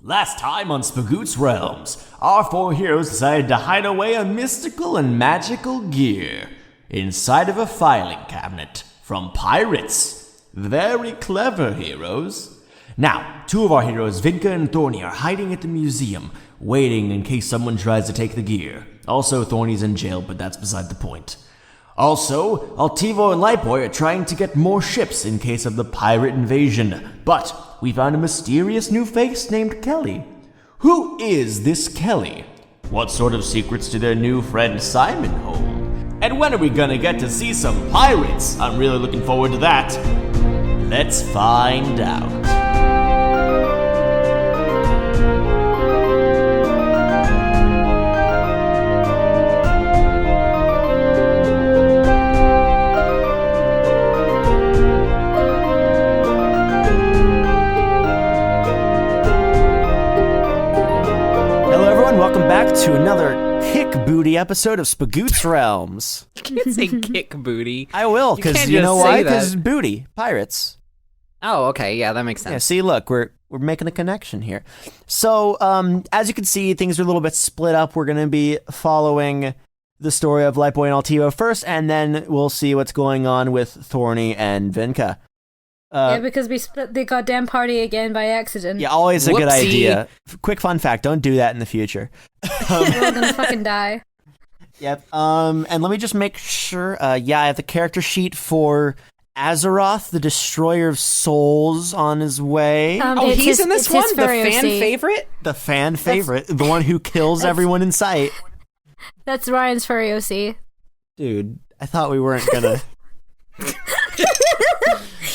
Last time on Spagoots Realms, our four heroes decided to hide away a mystical and magical gear inside of a filing cabinet from pirates. Very clever heroes. Now, two of our heroes, Vinka and Thorny, are hiding at the museum, waiting in case someone tries to take the gear. Also, Thorny's in jail, but that's beside the point. Also, Altivo and Lightboy are trying to get more ships in case of the pirate invasion, but we found a mysterious new face named Kelly. Who is this Kelly? What sort of secrets do their new friend Simon hold? And when are we gonna get to see some pirates? I'm really looking forward to that. Let's find out. Welcome back to another kick booty episode of Spagoots Realms. You can't say kick booty. I will, because you know why? Because booty, pirates. Oh, okay, yeah, that makes sense. Yeah, see, look, we're making a connection here. So, as you can see, things are a little bit split up. We're going to be following the story of Lightboy and Altivo first, and then we'll see what's going on with Thorny and Vinka. Yeah, because we split the goddamn party again by accident. Yeah, always a good idea. Quick fun fact, don't do that in the future. We're all gonna fucking die. Yep. And let me just make sure. I have the character sheet for Azeroth, the Destroyer of Souls, on his way. He's in this one? The fan favorite? The fan favorite. The one who kills everyone in sight. That's Ryan's furry OC. Dude, I thought we weren't gonna...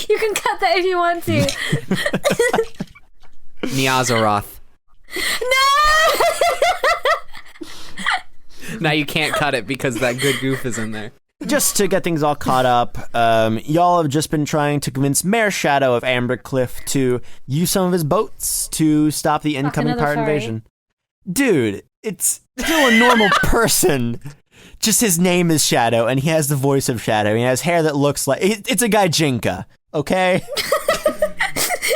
You can cut that if you want to. Niazaroth. No! Now you can't cut it because that good goof is in there. Just to get things all caught up, y'all have just been trying to convince Mayor Shadow of Ambercliff to use some of his boats to stop the incoming pirate invasion. Dude, it's still a normal person. Just his name is Shadow, and he has the voice of Shadow. He has hair that looks like... It's a Gaijinka, okay?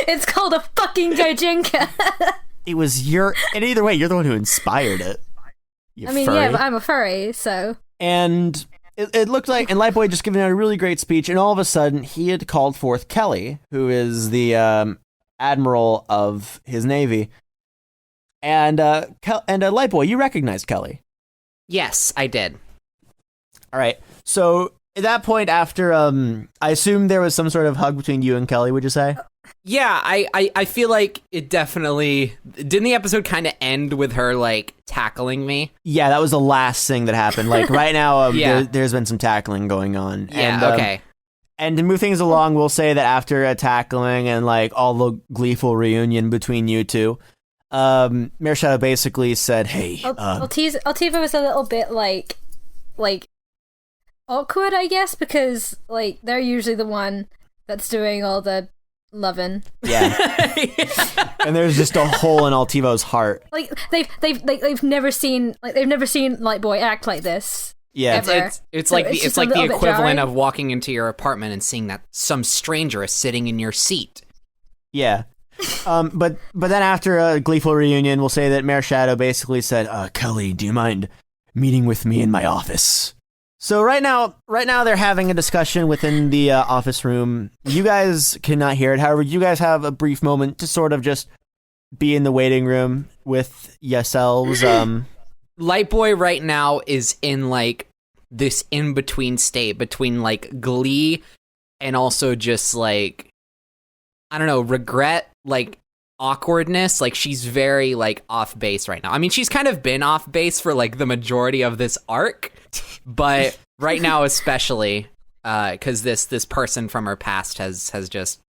It's called a fucking Gaijinka. It was your... And either way, you're the one who inspired it. Furry. Yeah, but I'm a furry, so... And it looked like... And Lightboy just giving out a really great speech, and all of a sudden, he had called forth Kelly, who is the admiral of his navy. And Lightboy, you recognized Kelly. Yes, I did. All right. So at that point, after I assume there was some sort of hug between you and Kelly. Would you say? Yeah, I feel like it definitely didn't. The episode kind of end with her like tackling me. Yeah, that was the last thing that happened. Like right now, there's been some tackling going on. Yeah. And, okay. And to move things along, we'll say that after a tackling and like all the gleeful reunion between you two, Mayor Shadow basically said, "Hey, Altivo was a little bit like awkward, I guess, because like they're usually the one that's doing all the loving." Yeah. And there's just a hole in Altivo's heart. Like they've never seen Lightboy act like this. Yeah, it's like the equivalent of walking into your apartment and seeing that some stranger is sitting in your seat. Yeah. But then after a gleeful reunion, we'll say that Mayor Shadow basically said, "Kelly, do you mind meeting with me in my office?" So right now they're having a discussion within the office room. You guys cannot hear it. However, you guys have a brief moment to sort of just be in the waiting room with yourselves. Lightboy right now is in like this in-between state between like glee and also just like, I don't know, regret, like awkwardness. Like she's very like off base right now. I mean, she's kind of been off base for like the majority of this arc, but right now especially because this person from her past has just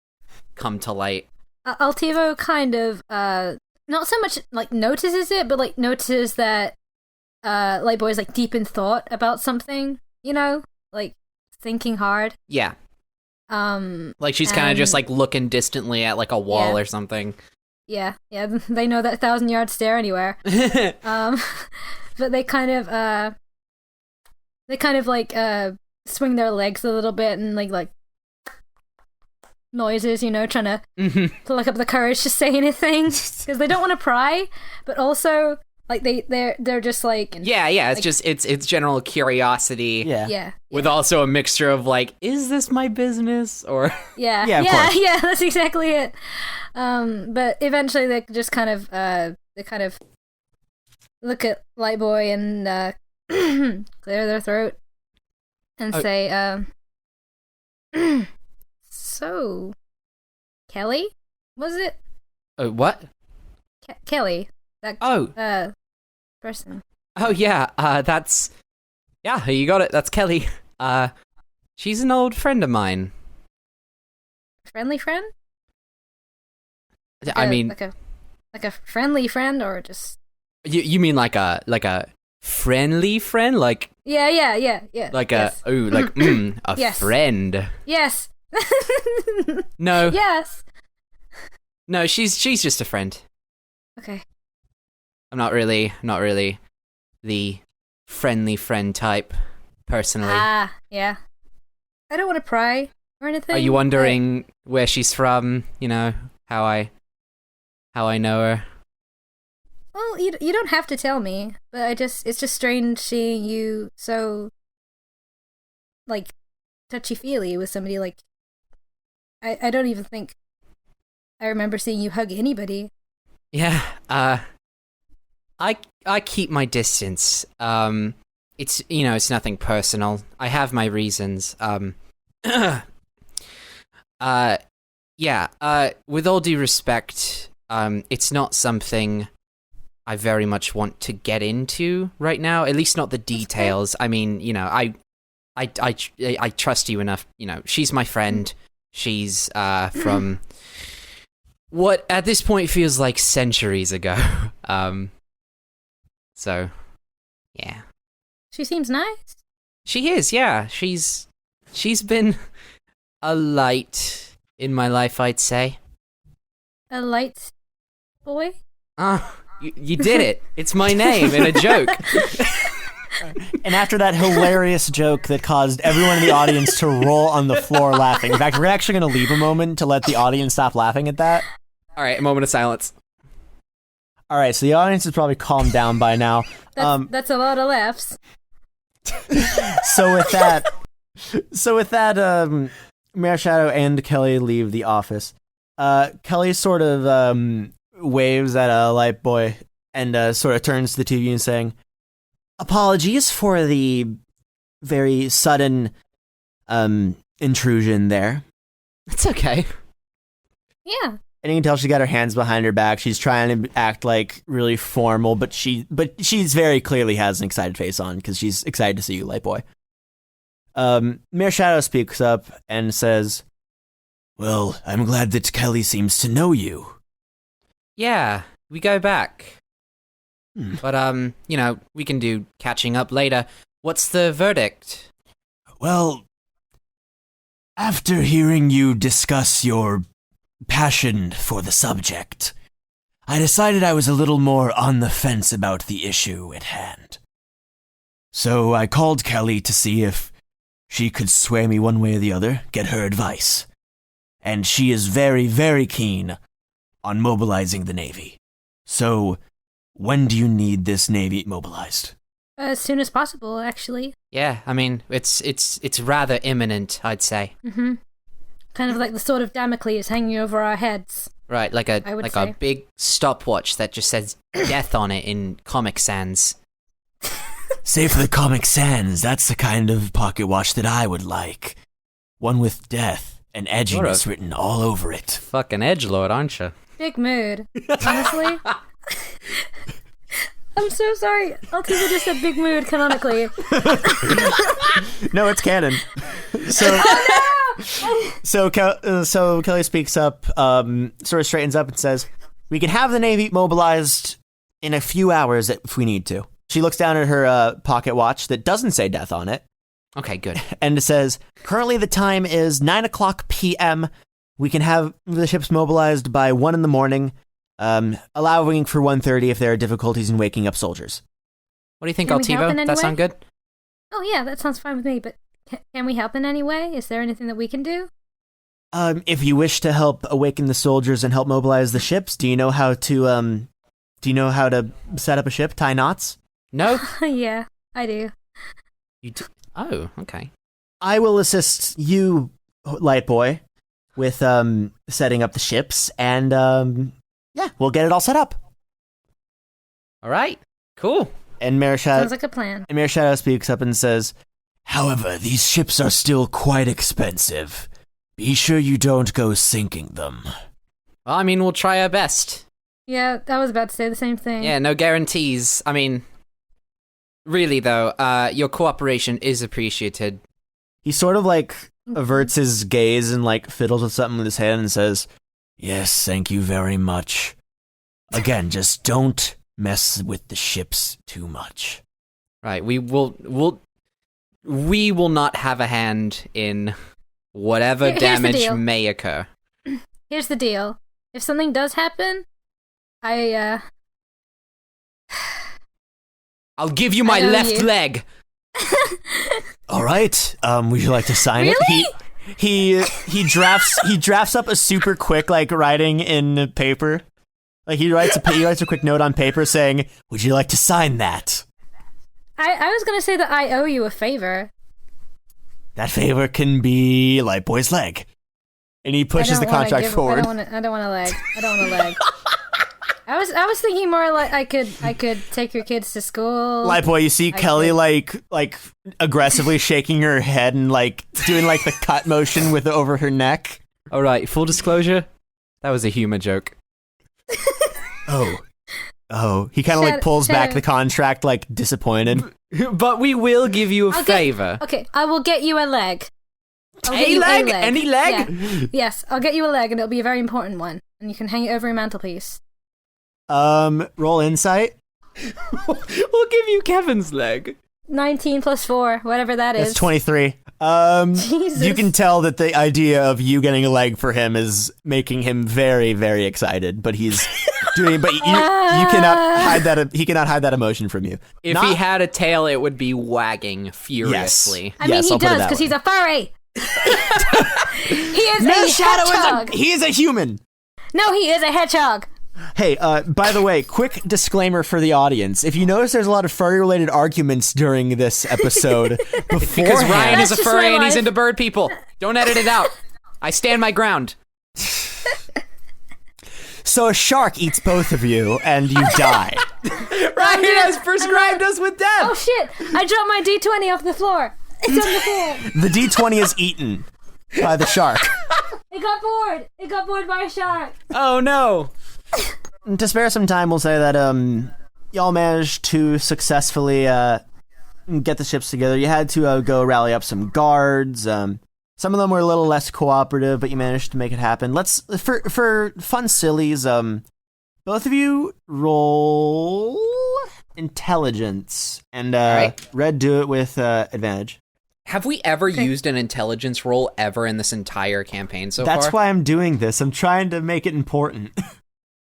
come to light. Altivo kind of not so much like notices it, but like notices that Lightboy's like deep in thought about something, you know, like thinking hard. Yeah. Like she's kind of just like looking distantly at like a wall or something. Yeah, they know that 1,000-yard stare anywhere. But they kind of like swing their legs a little bit and like noises, trying to Mm-hmm. pluck up the courage to say anything because they don't want to pry, but also like they're just like Yeah, it's just it's general curiosity. yeah With also a mixture of like, is this my business or yeah Yeah, of course. yeah, that's exactly it. But eventually they just kind of look at Lightboy and clear their throat and say, so Kelly, was it? what? Kelly, that person. Oh yeah, that's you got it. That's Kelly. She's an old friend of mine. Friendly friend? I mean, like a friendly friend, or just you mean like a friendly friend, like yeah. like yes. a Yes. friend. Yes. No, Yes. no, she's just a friend. Okay. I'm not really the friendly friend type, personally. Yeah. I don't want to pry or anything. Are you wondering where she's from? How I know her. Well, you don't have to tell me, but it's just strange seeing you so like touchy-feely with somebody. Like I don't even think I remember seeing you hug anybody. Yeah, I keep my distance. It's it's nothing personal. I have my reasons. With all due respect, it's not something I very much want to get into right now. At least not the details. I mean, I trust you enough. She's my friend. She's from what at this point feels like centuries ago. So, yeah. She seems nice. She is, yeah. She's been a light in my life, I'd say. A light boy? You did it. It's my name in a joke. And after that hilarious joke that caused everyone in the audience to roll on the floor laughing. In fact, we're actually going to leave a moment to let the audience stop laughing at that. All right, a moment of silence. All right, so the audience is probably calmed down by now. That's a lot of laughs. So with that, Mayor Shadow and Kelly leave the office. Kelly sort of waves at a light boy and sort of turns to the two of you and saying, "Apologies for the very sudden intrusion there." It's okay. Yeah. And you can tell she got her hands behind her back. She's trying to act like really formal, but she's very clearly has an excited face on because she's excited to see you, light boy. Mayor Shadow speaks up and says, "Well, I'm glad that Kelly seems to know you." Yeah, we go back. But, we can do catching up later. What's the verdict? Well, after hearing you discuss your passion for the subject, I decided I was a little more on the fence about the issue at hand. So I called Kelly to see if she could sway me one way or the other, get her advice. And she is very, very keen on mobilizing the Navy. So, when do you need this Navy mobilized? As soon as possible, actually. Yeah, I mean, it's rather imminent, I'd say. Mm-hmm. Kind of like the sword of Damocles hanging over our heads. Right, like a big stopwatch that just says death on it in Comic Sans. Save for the Comic Sans, that's the kind of pocket watch that I would like. One with death and edginess written all over it. Fucking edgelord, aren't you? Big mood, honestly. I'm so sorry. Altiva just said big mood canonically. No, it's canon. So Kelly speaks up, sort of straightens up and says, "We can have the Navy mobilized in a few hours if we need to." She looks down at her pocket watch that doesn't say death on it. Okay, good. And it says, "Currently the time is 9:00 p.m. We can have the ships mobilized by 1 a.m, allowing for 1:30 if there are difficulties in waking up soldiers." What do you think, Can we help in Altivo? any That way? sound good? Oh yeah, that sounds fine with me, but can we help in any way? Is there anything that we can do? If you wish to help awaken the soldiers and help mobilize the ships, do you know how to set up a ship, tie knots? No? Yeah, I do. Oh, okay. I will assist you, Light Boy, with setting up the ships, and we'll get it all set up. All right. Cool. And Mayor Sounds like a plan. Shadow speaks up and says, "However, these ships are still quite expensive. Be sure you don't go sinking them." Well, I mean, we'll try our best. Yeah, I was about to say the same thing. Yeah, no guarantees. I mean, really though, your cooperation is appreciated. He sort of like averts his gaze and like fiddles with something with his hand and says, "Yes, thank you very much. Again, just don't mess with the ships too much." Right, we will not have a hand in whatever Here's the damage deal. may occur. Here's the deal. If something does happen, I'll give you my I owe left you. leg. All right. Would you like to sign Really? it? He drafts up a super quick like writing in paper. Like he writes a quick note on paper saying, "Would you like to sign that?" I was gonna say that I owe you a favor. That favor can be Light Boy's leg. And he pushes the contract forward. I don't want a leg. I don't want a leg. I was thinking more like I could take your kids to school. Light Boy, you see Kelly could- like aggressively shaking her head and like doing like the cut motion with over her neck. All right, full disclosure, that was a humor joke. Oh, he kind of like pulls back the contract, like disappointed. But we will give you a favor. Okay, I will get you a leg. A leg? Any leg? Yeah. Yes, I'll get you a leg, and it'll be a very important one, and you can hang it over your mantelpiece. Roll insight. We'll give you Kevin's leg. 19 plus 4, whatever that is. That's 23. Jesus. You can tell that the idea of you getting a leg for him is making him very, very excited. But he's doing. But you cannot hide that. He cannot hide that emotion from you. If he had a tail, it would be wagging furiously. I mean, he I'll put it does, that because way. he's a furry. He is Mayor a Shadow hedgehog. he is a human. No, he is a hedgehog. Hey, by the way, quick disclaimer for the audience. If you notice there's a lot of furry-related arguments during this episode, Because beforehand... Ryan is a That's just furry my and he's life. into bird people. Don't edit it out. I stand my ground. So a shark eats both of you, and you die. Ryan has prescribed us with death. Oh shit! I dropped my D20 off the floor. It's on the floor. The D20 is eaten by the shark. It got bored. It got bored by a shark. Oh no. To spare some time, we'll say that y'all managed to successfully get the ships together. You had to go rally up some guards. Some of them were a little less cooperative, but you managed to make it happen. Let's for fun sillies. Both of you roll intelligence, and right. Red, do it with advantage. Have we ever used an intelligence roll ever in this entire campaign so That's far? why I'm doing this. I'm trying to make it important.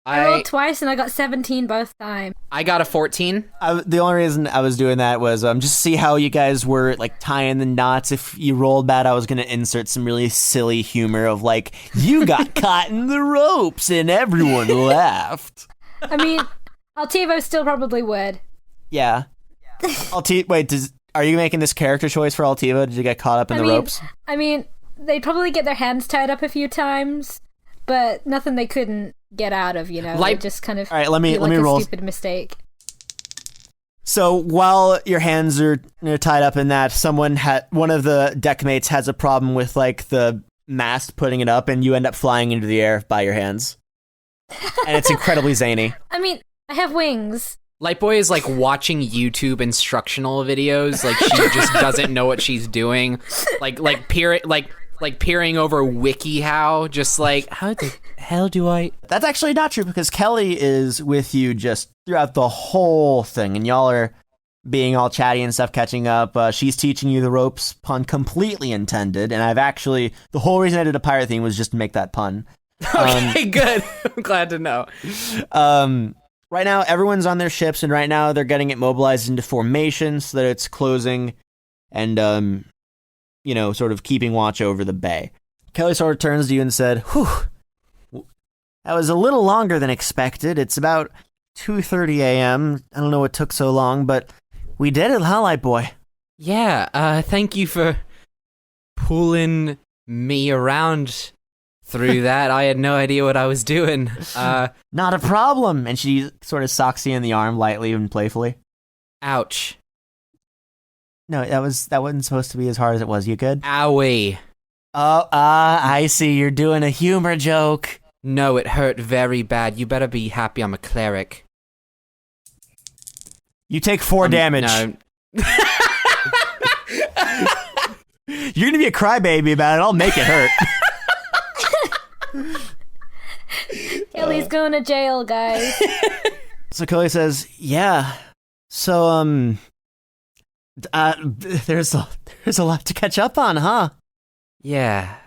I rolled twice and I got 17 both times. I got a 14. The only reason I was doing that was just to see how you guys were like tying the knots. If you rolled bad, I was going to insert some really silly humor of like, you got caught in the ropes and everyone laughed. I mean, Altivo still probably would. Yeah. Wait, are you making this character choice for Altivo? Did you get caught up in the ropes? I mean, they'd probably get their hands tied up a few times, but nothing they couldn't get out of, you know. Like- They just kind of All right, let me a roll. stupid mistake. So while your hands are tied up in that, one of the deckmates has a problem with like the mast putting it up, and you end up flying into the air by your hands. And it's incredibly zany. I mean, I have wings. Lightboy is like watching YouTube instructional videos. Like she just doesn't know what she's doing. Like peering over WikiHow, just like, how the hell do I? That's actually not true, because Kelly is with you just throughout the whole thing, and y'all are being all chatty and stuff, catching up. She's teaching you the ropes, pun completely intended, and the whole reason I did a pirate theme was just to make that pun. Okay, good. I'm glad to know. Right now, everyone's on their ships, and right now they're getting it mobilized into formation so that it's closing and, sort of keeping watch over the bay. Kelly sort of turns to you and said, "Whew, that was a little longer than expected. It's about 2:30 a.m. I don't know what took so long, but we did it, huh, Light Boy?" Yeah, thank you for pulling me around through that. I had no idea what I was doing. Not a problem. And she sort of socks you in the arm lightly and playfully. Ouch. No, that wasn't supposed to be as hard as it was. You good? Owie. Oh, I see. You're doing a humor joke. No, it hurt very bad. You better be happy I'm a cleric. You take 4 damage. No. You're gonna be a crybaby about it. I'll make it hurt. Kelly's going to jail, guys. So Kelly says, "Yeah. So there's a lot to catch up on, huh?" Yeah,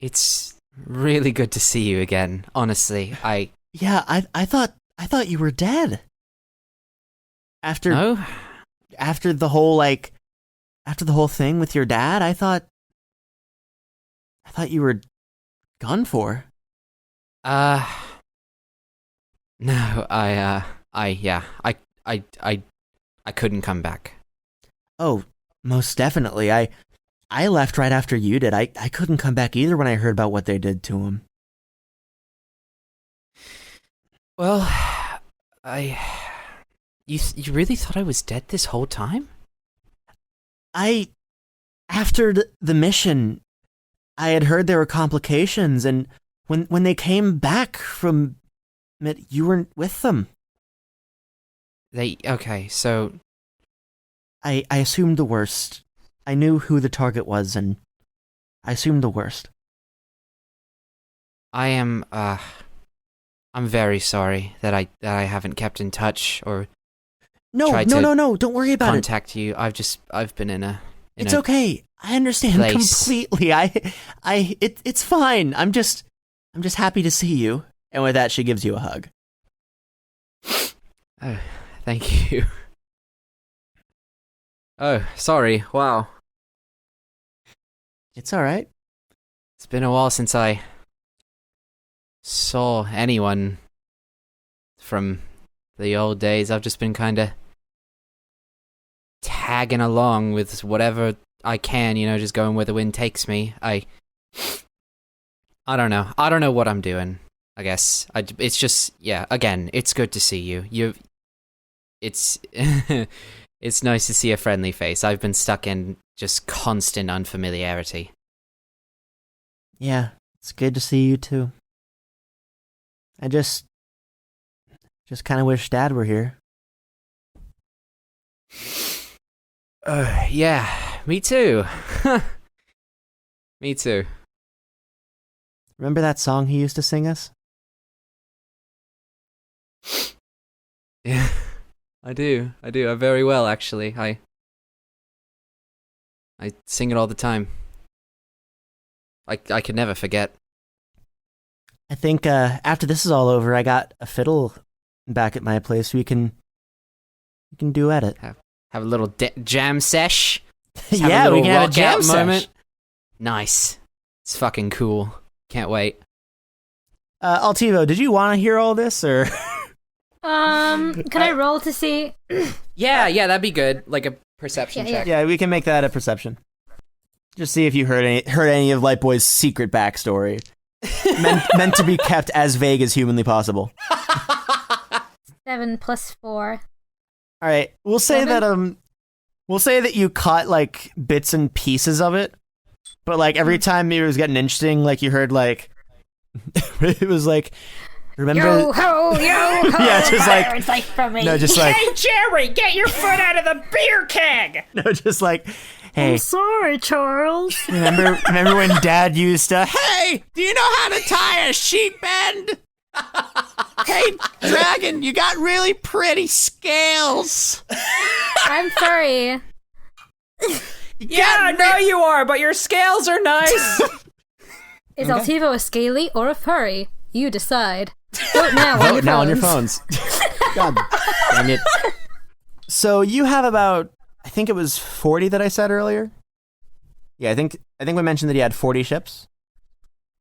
it's really good to see you again. Honestly, Yeah, I thought you were dead. After the whole thing with your dad, I thought you were gone for. No, I couldn't come back. Oh, most definitely. I left right after you did. I couldn't come back either when I heard about what they did to him. Well, you really thought I was dead this whole time? After the mission, I had heard there were complications, and when they came back from it, you weren't with them. Okay, so... I assumed the worst. I knew who the target was, and I assumed the worst. I'm very sorry that I haven't kept in touch or No, don't worry about it. contact you. I've been in a It's okay. I understand place. completely. It's fine. I'm just happy to see you. And with that, she gives you a hug. Oh, thank you. Oh, sorry. Wow. It's all right. It's been a while since I saw anyone from the old days. I've just been kind of tagging along with whatever I can, just going where the wind takes me. I don't know. I don't know what I'm doing, I guess. It's just, yeah, again, it's good to see you. It's it's nice to see a friendly face. I've been stuck in just constant unfamiliarity. Yeah, it's good to see you too. I just kind of wish Dad were here. Yeah, me too. Me too. Remember that song he used to sing us? Yeah, I do. Very well, actually. I sing it all the time. I could never forget. I think after this is all over, I got a fiddle back at my place. We can duet it. Have a little jam sesh. Yeah, we can have a jam moment. sesh. Nice. It's fucking cool. Can't wait. Altivo, did you want to hear all this, or? Can I roll to see? Yeah, that'd be good. Like a perception check. Yeah, we can make that a perception. Just see if you heard any of Lightboy's secret backstory, meant to be kept as vague as humanly possible. 7 + 4. All right, we'll say 7? that you caught like bits and pieces of it, but like every time it was getting interesting, like you heard like it was like, remember? Yo ho, yo ho! Yeah, just like Pirates like from me. no, just like Hey, Jerry, get your foot out of the beer keg! no, just like hey. I'm sorry, Charles. Remember when Dad used to? Hey, do you know how to tie a sheep bend? Hey, Dragon, you got really pretty scales. I'm furry. Yeah, I know you are, but your scales are nice! Is Altivo a scaly or a furry? You decide. Vote now on your Vote now on your phones. phones. God dang it. So you have about, I think it was 40 that I said earlier? Yeah, I think we mentioned that he had 40 ships.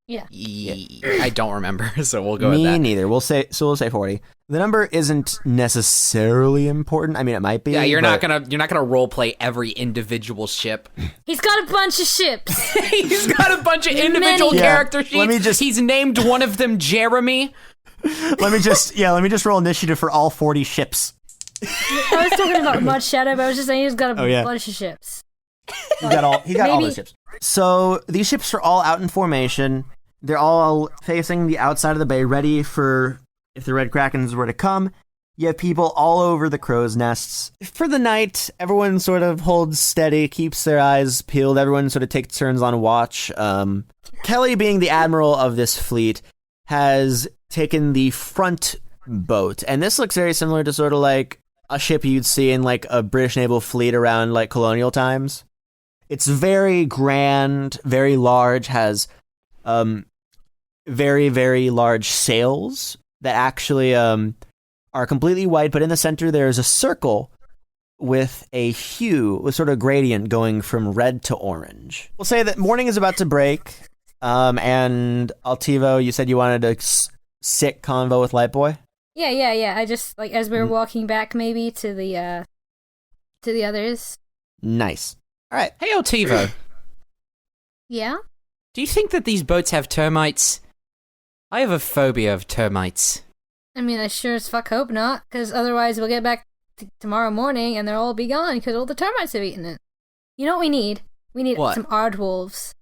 Yeah. I don't remember, so we'll go with Me that. neither. We'll say 40. The number isn't necessarily important. I mean, it might be. Yeah, you're but not gonna role play every individual ship. He's got a bunch of ships. He's got a bunch of individual Many. character sheets. Let me just- He's named one of them Jeremy. Let me just roll initiative for all 40 ships. I was talking about Mud Shadow, but I was just saying he's got a bunch of ships. He got all Maybe- those ships. So these ships are all out in formation. They're all facing the outside of the bay, ready for if the Red Krakens were to come. You have people all over the crow's nests. For the night, everyone sort of holds steady, keeps their eyes peeled. Everyone sort of takes turns on watch. Kelly, being the admiral of this fleet, has taken the front boat. And this looks very similar to sort of like a ship you'd see in like a British naval fleet around like colonial times. It's very grand, very large, has very, very large sails that actually are completely white, but in the center there's a circle with a hue, with sort of gradient going from red to orange. We'll say that morning is about to break, and Altivo, you said you wanted to sit convo with Lightboy? Yeah. I just, like, as we were walking back maybe to the others. Nice. All right. Hey, Altivo. Yeah? Do you think that these boats have termites? I have a phobia of termites. I mean, I sure as fuck hope not, because otherwise we'll get back tomorrow morning and they'll all be gone because all the termites have eaten it. You know what we need? We need What? some aardwolves.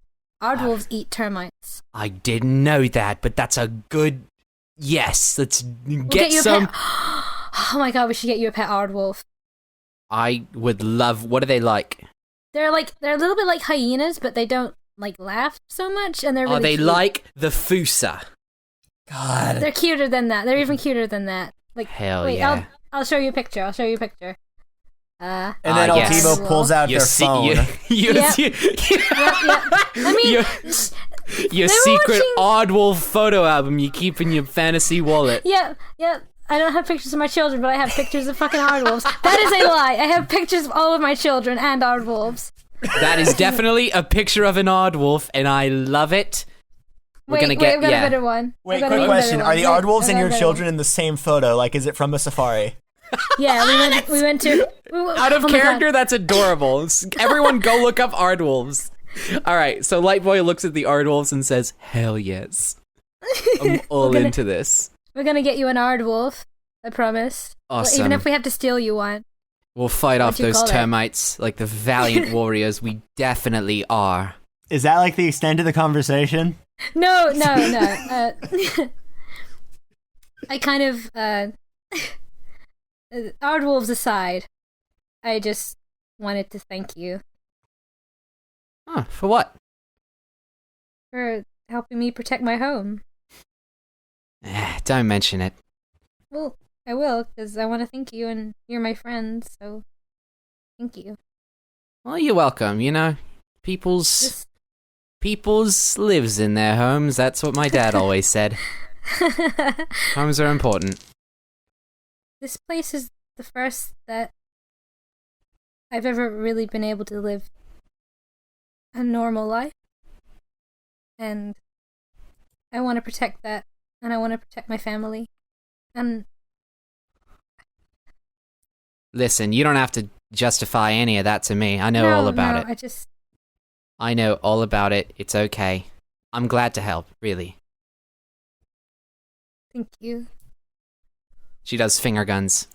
Aardwolves eat termites. I didn't know that, but that's a good... Yes, let's We'll get you a some... pet. Oh my god, we should get you a pet aardwolf. I would love... What are they like? They're a little bit like hyenas, but they don't like laugh so much, and they're really Are they cute. like the Fusa? God. They're cuter than that. They're even cuter than that. Like, Hell wait, yeah. I'll show you a picture. And then yes. Altivo pulls out their phone. Yep. I mean, your they were secret watching- Aardwolf photo album you keep in your fantasy wallet. yeah. I don't have pictures of my children, but I have pictures of fucking aardwolves. That is a lie. I have pictures of all of my children and aardwolves. That is definitely a picture of an Aardwolf, and I love it. Wait, I've got a better one. Wait, I've got quick an even question. better Are the one. aardwolves I've and got your a better children in the same photo? Like, is it from a safari? one. Yeah, we went to... Out of oh my character, God. that's adorable. Everyone go look up Aardwolves. All right, so Lightboy looks at the Aardwolves and says, hell yes. I'm all gonna- into this. We're gonna get you an aardwolf. I promise. Awesome. Even if we have to steal you one. We'll fight off What'd you those call it? termites like the valiant warriors we definitely are. Is that like the extent of the conversation? No. I kind of, aardwolves aside, I just wanted to thank you Huh, for what? for helping me protect my home. Don't mention it. Well, I will, because I want to thank you, and you're my friend, so thank you. Well, you're welcome, you know. People's lives in their homes. That's what my dad always said. Homes are important. This place is the first that I've ever really been able to live a normal life. And I want to protect that. And I want to protect my family. And Listen, you don't have to justify any of that to me. I know all about it. I know all about it. It's okay. I'm glad to help, really. Thank you. She does finger guns.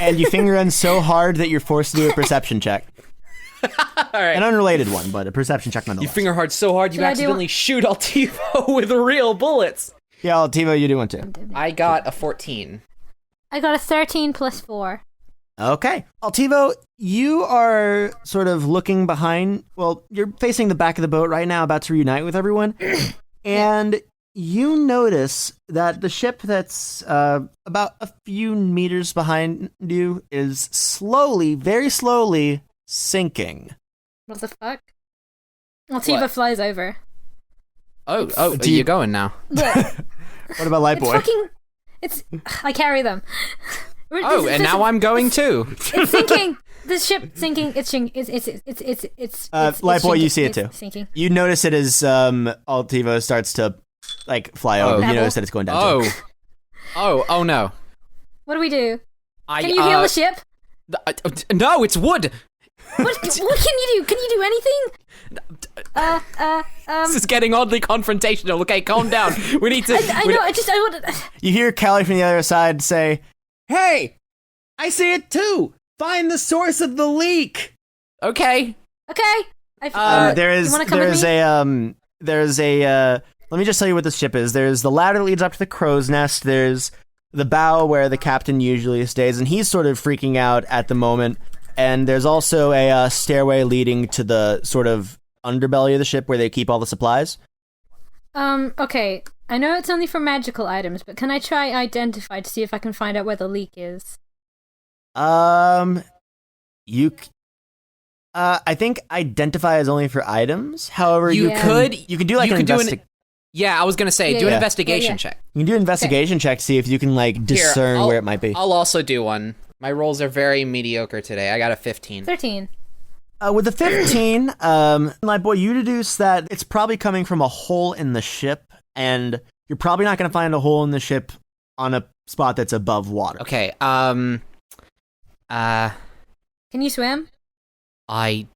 And you finger gun so hard that you're forced to do a perception check. All right. An unrelated one, but a perception check You nonetheless. finger hard so hard you Should I do accidentally shoot Altivo with real bullets. Yeah, Altivo, you do one too. I got a 14. I got a 13 plus 4. Okay. Altivo, you are sort of looking behind. Well, you're facing the back of the boat right now, about to reunite with everyone. And you notice that the ship that's about a few meters behind you is slowly, very slowly, sinking. What the fuck? Altiva What? flies over. Oh, Do you- you're going now. Look, What about it's Lightboy? fucking... I carry them. Oh, and now I'm going too. It's sinking. This ship sinking. It's Light boy, you see it it's too. Sinking. You notice it as Altivo starts to like fly over. You Pebble. notice that it's going down. Too. Oh no. What do we do? I, Can you heal the ship? No, it's wood. What can you do? Can you do anything? This is getting oddly confrontational. Okay, calm down. We need to. I know. I want. You hear Callie from the other side say, "Hey, I see it too. Find the source of the leak." Okay. Okay. There you wanna come with me? There's a let me just tell you what this ship is. There's the ladder that leads up to the crow's nest. There's the bow where the captain usually stays, and he's sort of freaking out at the moment. And there's also a stairway leading to the sort of underbelly of the ship where they keep all the supplies. Okay. I know it's only for magical items, but can I try identify to see if I can find out where the leak is? I think identify is only for items. However, You could do like an investigation. Yeah, I was gonna say, do an investigation check. You can do an investigation check to see if you can like discern where it might be. I'll also do one. My rolls are very mediocre today. I got a 15. 13. With the 15, Light boy, you deduce that it's probably coming from a hole in the ship, and you're probably not going to find a hole in the ship on a spot that's above water. Okay. Can you swim? I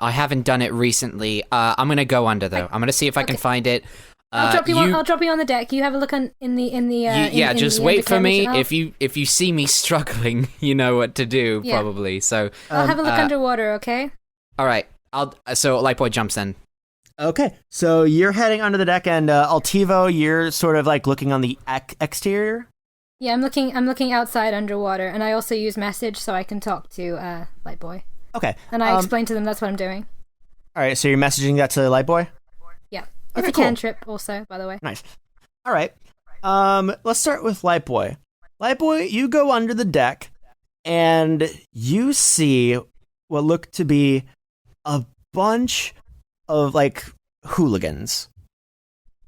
haven't done it recently. I'm gonna go under though. I'm gonna see if I can find it. I'll drop you on the deck. You have a look in the just wait for me. If you see me struggling, you know what to do probably. So I'll have a look underwater. Okay. All right. So Lightboy jumps in. Okay, so you're heading under the deck, and Altivo, you're sort of like looking on the exterior. Yeah, I'm looking outside underwater, and I also use message so I can talk to Lightboy. Okay. And I explain to them that's what I'm doing. All right, so you're messaging that to Lightboy? Yeah. It's a cantrip also, by the way. Nice. All right. Let's start with Lightboy. Lightboy, you go under the deck, and you see what look to be a bunch of like hooligans.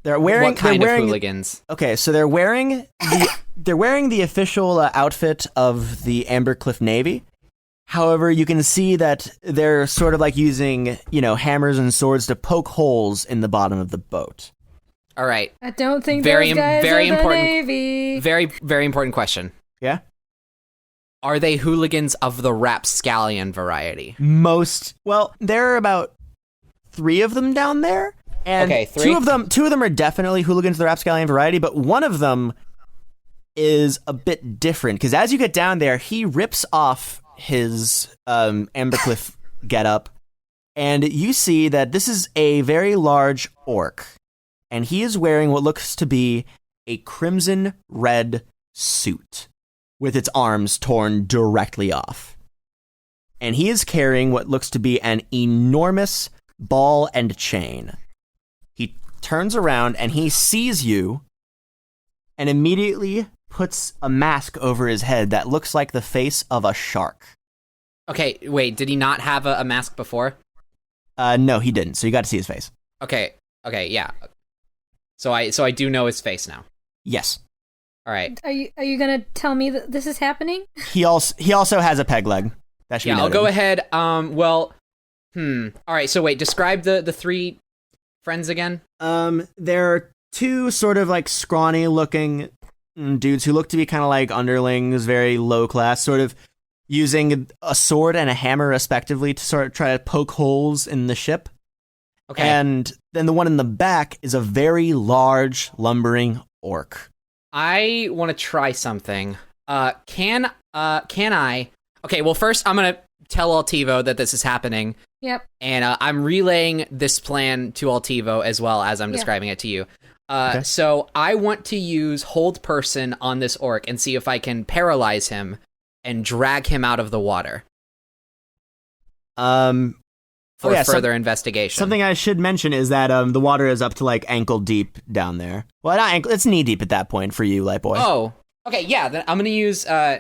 What kind of hooligans? Okay, so they're wearing the official outfit of the Ambercliff Navy. However, you can see that they're sort of like using, hammers and swords to poke holes in the bottom of the boat. All right. I don't think those guys are the Navy. Very, very important question. Yeah? Are they hooligans of the rapscallion variety? There are about 3 of them down there. And okay, 3? Two of them are definitely hooligans of the rapscallion variety, but one of them is a bit different, because as you get down there, he rips off his Ambercliff getup, and you see that this is a very large orc, and he is wearing what looks to be a crimson red suit with its arms torn directly off. And he is carrying what looks to be an enormous ball and chain. He turns around and he sees you and immediately puts a mask over his head that looks like the face of a shark. Okay, wait, did he not have a mask before? No, he didn't, so you got to see his face. Okay, yeah. So I do know his face now. Yes. All right. Are you gonna tell me that this is happening? He also has a peg leg. That should be noted. I'll go ahead. All right, so wait, describe the 3 friends again. There are 2 sort of like scrawny looking dudes who look to be kind of like underlings, very low class, sort of using a sword and a hammer respectively to sort of try to poke holes in the ship. Okay. And then the one in the back is a very large lumbering orc. I want to try something. Can I? Okay, well first I'm going to tell Altivo that this is happening. Yep. And I'm relaying this plan to Altivo as well as I'm describing it to you. Okay. So I want to use hold person on this orc and see if I can paralyze him and drag him out of the water. For further investigation. Something I should mention is that the water is up to like ankle deep down there. Well, not ankle, it's knee deep at that point for you, Lightboy. Oh, okay, yeah. Then I'm gonna use. Oh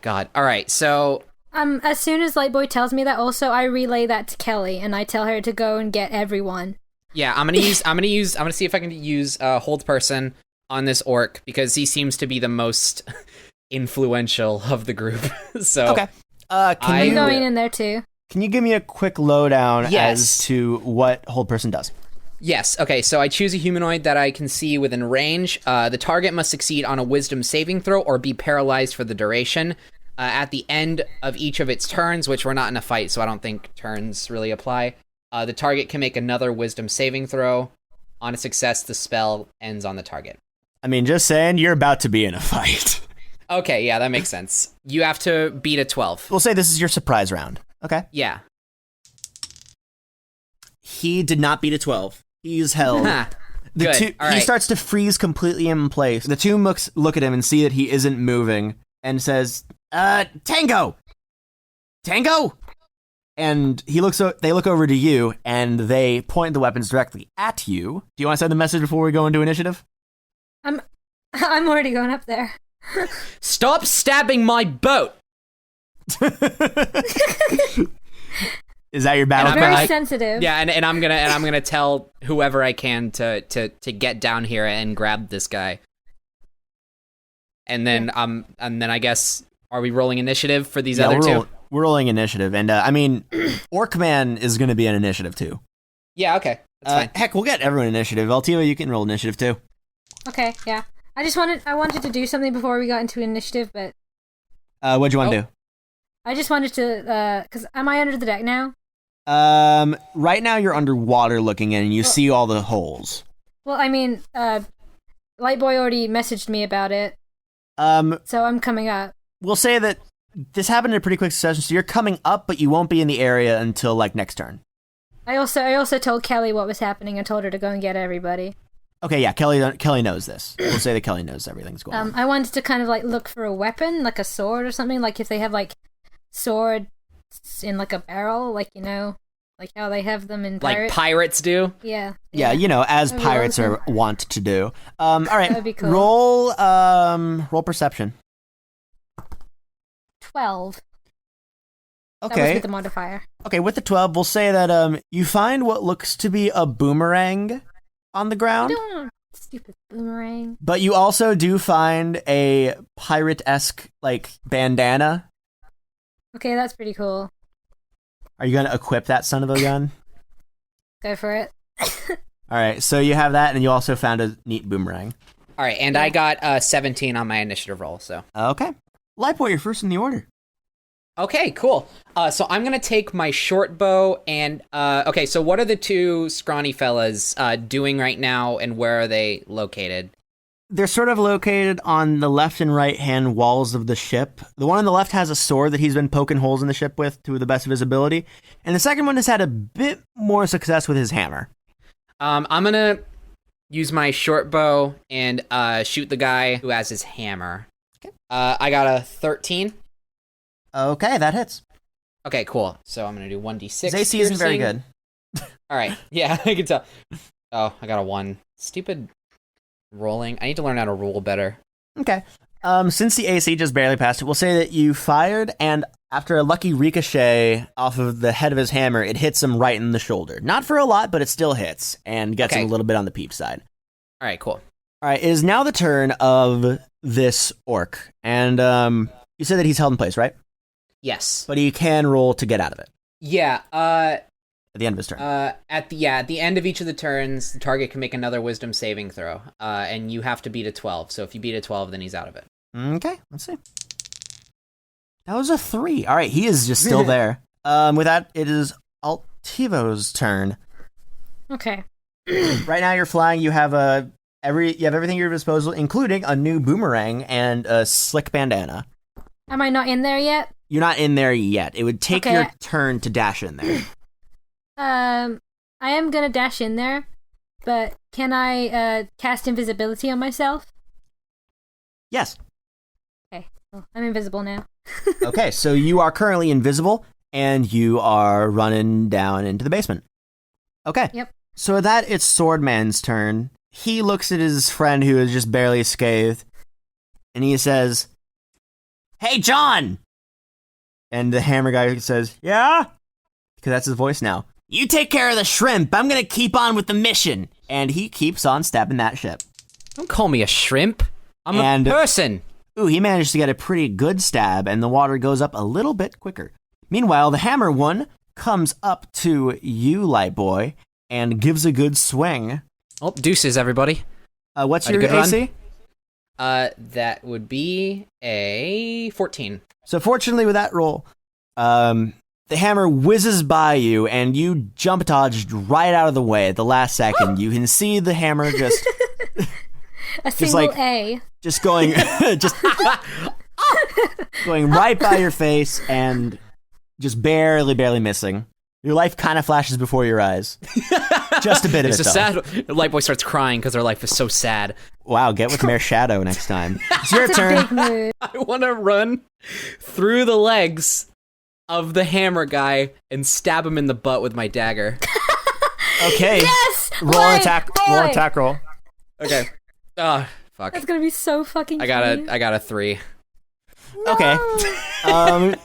God. All right. So. As soon as Lightboy tells me that, also I relay that to Kelly and I tell her to go and get everyone. Yeah, I'm gonna see if I can use hold person on this orc because he seems to be the most influential of the group. So Okay. Can I'm you going in there too. can you give me a quick lowdown Yes. as to what hold person does? Yes. Okay. So I choose a humanoid that I can see within range. The target must succeed on a Wisdom saving throw or be paralyzed for the duration. At the end of each of its turns, which we're not in a fight, so I don't think turns really apply. The target can make another Wisdom saving throw. On a success, the spell ends on the target. I mean, just saying, you're about to be in a fight. Okay. Yeah, that makes sense. You have to beat a 12. We'll say this is your surprise round. Okay. Yeah. He did not beat a 12. He's held. Ha. The Good. two, All he right. starts to freeze completely in place. The two mooks look at him and see that he isn't moving and says, Tango! Tango! And they look over to you and they point the weapons directly at you. Do you want to send the message before we go into initiative? I'm already going up there. Stop stabbing my boat. Is that your battle And Very cry? sensitive. Yeah, and I'm gonna tell whoever I can to get down here and grab this guy. And then I guess, are we rolling initiative for these other two? We're rolling initiative, and I mean, Orcman is going to be an initiative too. Yeah, okay. That's fine. Heck, we'll get everyone initiative. Altiva, you can roll initiative too. Okay, yeah. I wanted to do something before we got into initiative, but What'd you want to I just wanted to, cause am I under the deck now? do? Right now you're underwater looking in, and you see all the holes. Well, I mean, Lightboy already messaged me about it, so I'm coming up. We'll say that this happened in a pretty quick succession, so you're coming up, but you won't be in the area until like next turn. I also told Kelly what was happening and told her to go and get everybody. Okay, yeah, Kelly knows this. We'll say that Kelly knows everything's going on. I wanted to kind of like look for a weapon, like a sword or something, like if they have like swords in like a barrel, like like how they have them in Like Pirates. pirates do. Yeah. Yeah, as That'd be pirates awesome. are wont to do. All right, That'd be cool. roll perception. 12. That was Okay. with the modifier. Okay, with the 12, we'll say that you find what looks to be a boomerang on the I ground, don't want a stupid boomerang. but you also do find a pirate-esque like bandana. Okay, that's pretty cool. Are you going to equip that son of a gun? Go for it. All right, so you have that, and you also found a neat boomerang. All right, and I got 17 on my initiative roll. So Okay. Lightboy, you're first in the order. okay, cool. So I'm gonna take my short bow and okay. So what are the two scrawny fellas doing right now, and where are they located? They're sort of located on the left and right hand walls of the ship. The one on the left has a sword that he's been poking holes in the ship with to the best of his ability, and the second one has had a bit more success with his hammer. I'm gonna use my short bow and shoot the guy who has his hammer. Okay. I got a 13. Okay, that hits. Okay, cool. So I'm gonna do 1d6. His AC isn't very piercing. good. All right. Yeah, I can tell. Oh, I got a 1. Stupid rolling. I need to learn how to roll better. Okay. Since the AC just barely passed it, we'll say that you fired, and after a lucky ricochet off of the head of his hammer, it hits him right in the shoulder. Not for a lot, but it still hits, and gets Okay. him a little bit on the peep side. All right, cool. All right, it is now the turn of this orc, and you said that he's held in place, right? Yes. But he can roll to get out of it Yeah. at the end of his turn. At the end of each of the turns, the target can make another Wisdom saving throw, and you have to beat a 12. So if you beat a 12, then he's out of it. Okay, let's see. That was a 3. All right, he is just still there. With that, it is Altivo's turn. Okay. Right now, you're flying. You have everything at your disposal, including a new boomerang and a slick bandana. Am I not in there yet? You're not in there yet. It would take Okay. your turn to dash in there. I am gonna dash in there, but can I cast invisibility on myself? Yes. Okay, well, I'm invisible now. Okay, so you are currently invisible, and you are running down into the basement. Okay. Yep. So with that, it's Swordman's turn. He looks at his friend who is just barely scathed, and he says, "Hey, John!" And the hammer guy says, "Yeah?" Because that's his voice now. "You take care of the shrimp. I'm going to keep on with the mission." And he keeps on stabbing that ship. Don't call me a shrimp. I'm And- a person. Ooh, he managed to get a pretty good stab, and the water goes up a little bit quicker. Meanwhile, the hammer one comes up to you, Light Boy, and gives a good swing. Oh, deuces, everybody. What's Had a your good AC? That would be a 14. So fortunately with that roll, the hammer whizzes by you, and you jump dodged right out of the way at the last second. You can see the hammer just... A single like- A. just going... just going right by your face and just barely missing. Your life kind of flashes before your eyes. Just a bit of It's it, a though. sad. Light Boy starts crying because her life is so sad. Wow, get with Mayor Shadow next time. It's your It's a turn. big move. I want to run through the legs of the hammer guy and stab him in the butt with my dagger. Okay. Yes! Roll Boy, an attack. boy! Roll an attack roll. Okay. Ah, fuck. That's gonna be so fucking I funny. got a 3. Okay.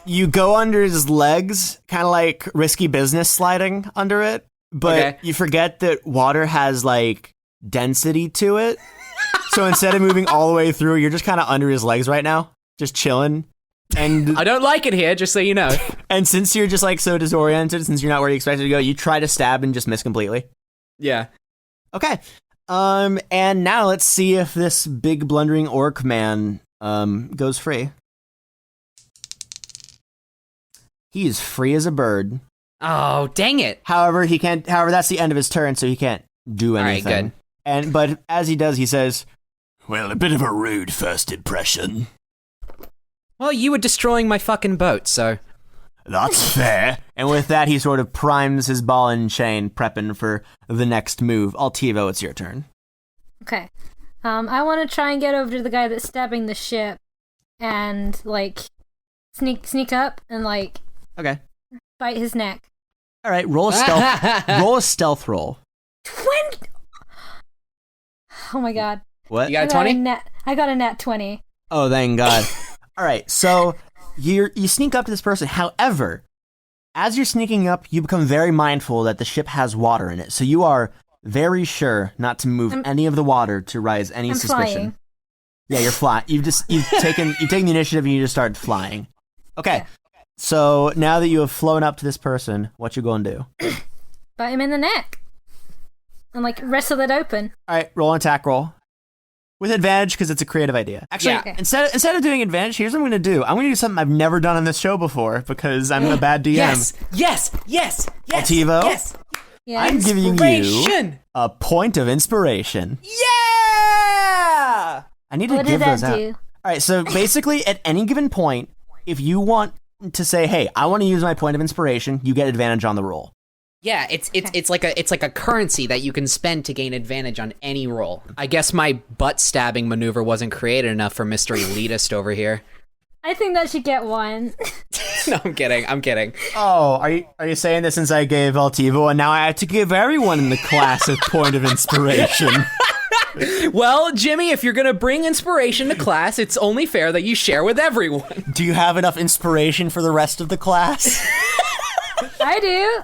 You go under his legs, kind of like risky business sliding under it, but Okay. you forget that water has like density to it. So instead of moving all the way through, you're just kind of under his legs right now, just chilling. And I don't like it here, just so you know. and since you're just like so disoriented, since you're not where you expected to go, you try to stab and just miss completely. Yeah. Okay. And now let's see if this big blundering orc man goes free. He is free as a bird. Oh, dang it. However, that's the end of his turn, so he can't do All right, anything. good. But as he does, he says, Well, a bit of a rude first impression. Well, you were destroying my fucking boat, so. That's fair. and with that, he sort of primes his ball and chain, prepping for the next move. Altivo, it's your turn. Okay. I want to try and get over to the guy that's stabbing the ship, and like sneak up and like Okay. bite his neck. All right, roll a stealth. Roll a stealth roll. 20. Oh my god. What? You got a 20? I got a nat 20. Oh, thank God. All right, so you sneak up to this person. However, as you're sneaking up, you become very mindful that the ship has water in it. So you are very sure not to move any of the water to raise any I'm suspicion. flying. Yeah, you're flying. You've taken the initiative and you just start flying. Okay. Yeah. So now that you have flown up to this person, what you going to do? Bite him in the neck. And like wrestle it open. All right, roll an attack roll. With advantage, because it's a creative idea. Actually, Yeah. Okay. instead of doing advantage, here's what I'm going to do. I'm going to do something I've never done on this show before, because I'm a bad DM. Yes. Altivo? Yes. Yeah. I'm giving you Inspiration. a point of inspiration. Yeah. I need to What give did that those out. do? All right, so basically, at any given point, if you want to say, "Hey, I want to use my point of inspiration," you get advantage on the roll. Yeah, it's like a currency that you can spend to gain advantage on any roll. I guess my butt stabbing maneuver wasn't creative enough for Mr. Elitist over here. I think that should get one. No, I'm kidding. Oh, are you saying that since I gave Altivo, and now I have to give everyone in the class a point of inspiration? Well, Jimmy, if you're gonna bring inspiration to class, it's only fair that you share with everyone. Do you have enough inspiration for the rest of the class? I do.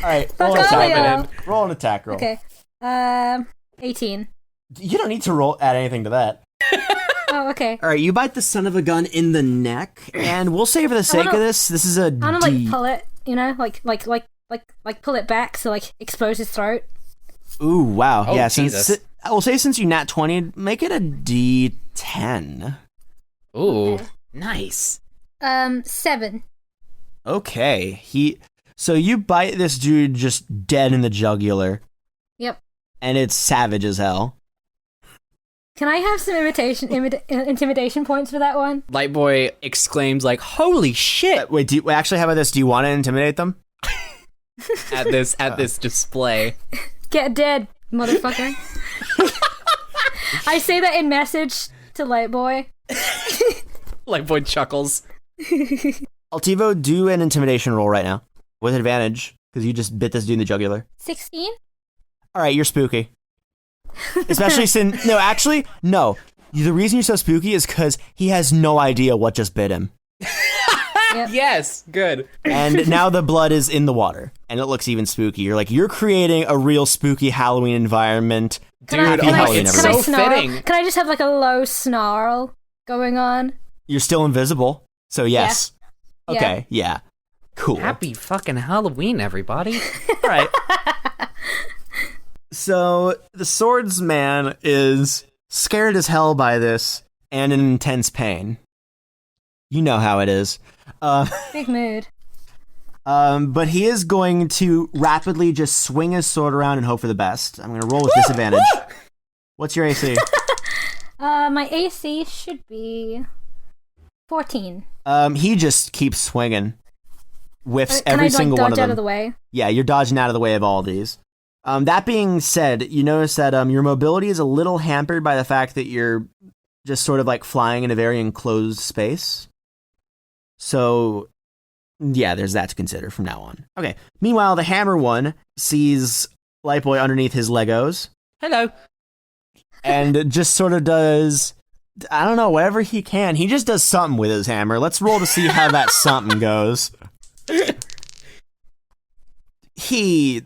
All right. Roll Fuck an all attack. y'all. Roll an attack roll. Okay. 18. You don't need to add anything to that. Oh, okay. All right, you bite the son of a gun in the neck, and we'll say for the sake of this is a I want to D. like pull it, you know, like pull it back so like expose his throat. Ooh, wow. Oh, yeah, Jesus. I will say since you nat 20, make it a D10. Ooh, nice. 7. Okay. So you bite this dude just dead in the jugular, Yep. and it's savage as hell. Can I have some intimidation points for that one? Lightboy exclaims like, "Holy shit!" Wait, actually, how about this? Do you want to intimidate them? at this display. Get dead, motherfucker. I say that in message to Lightboy. Lightboy chuckles. Altivo, do an intimidation roll right now with advantage because you just bit this dude in the jugular. 16? All right, you're spooky. Especially since no. The reason you're so spooky is because he has no idea what just bit him. Yes, good. And now the blood is in the water, and it looks even spooky. You're creating a real spooky Halloween environment. Dude, Happy Halloween, it's everybody. so snarl? fitting. Can I just have like a low snarl going on? You're still invisible, so yes. Yeah. Okay, yeah. Cool. Happy fucking Halloween, everybody. All right. So the swordsman is scared as hell by this and in intense pain. You know how it is. Big mood. But he is going to rapidly just swing his sword around and hope for the best. I'm going to roll with disadvantage. What's your AC? My AC should be 14. He just keeps swinging. Whiffs Can every I single dodge one of them. out of the way? Yeah, you're dodging out of the way of all of these. That being said, you notice that your mobility is a little hampered by the fact that you're just sort of like flying in a very enclosed space. So, yeah, there's that to consider from now on. Okay. Meanwhile, the hammer one sees Lightboy underneath his Legos Hello. and just sort of does, I don't know, whatever he can. He just does something with his hammer. Let's roll to see how that something goes. He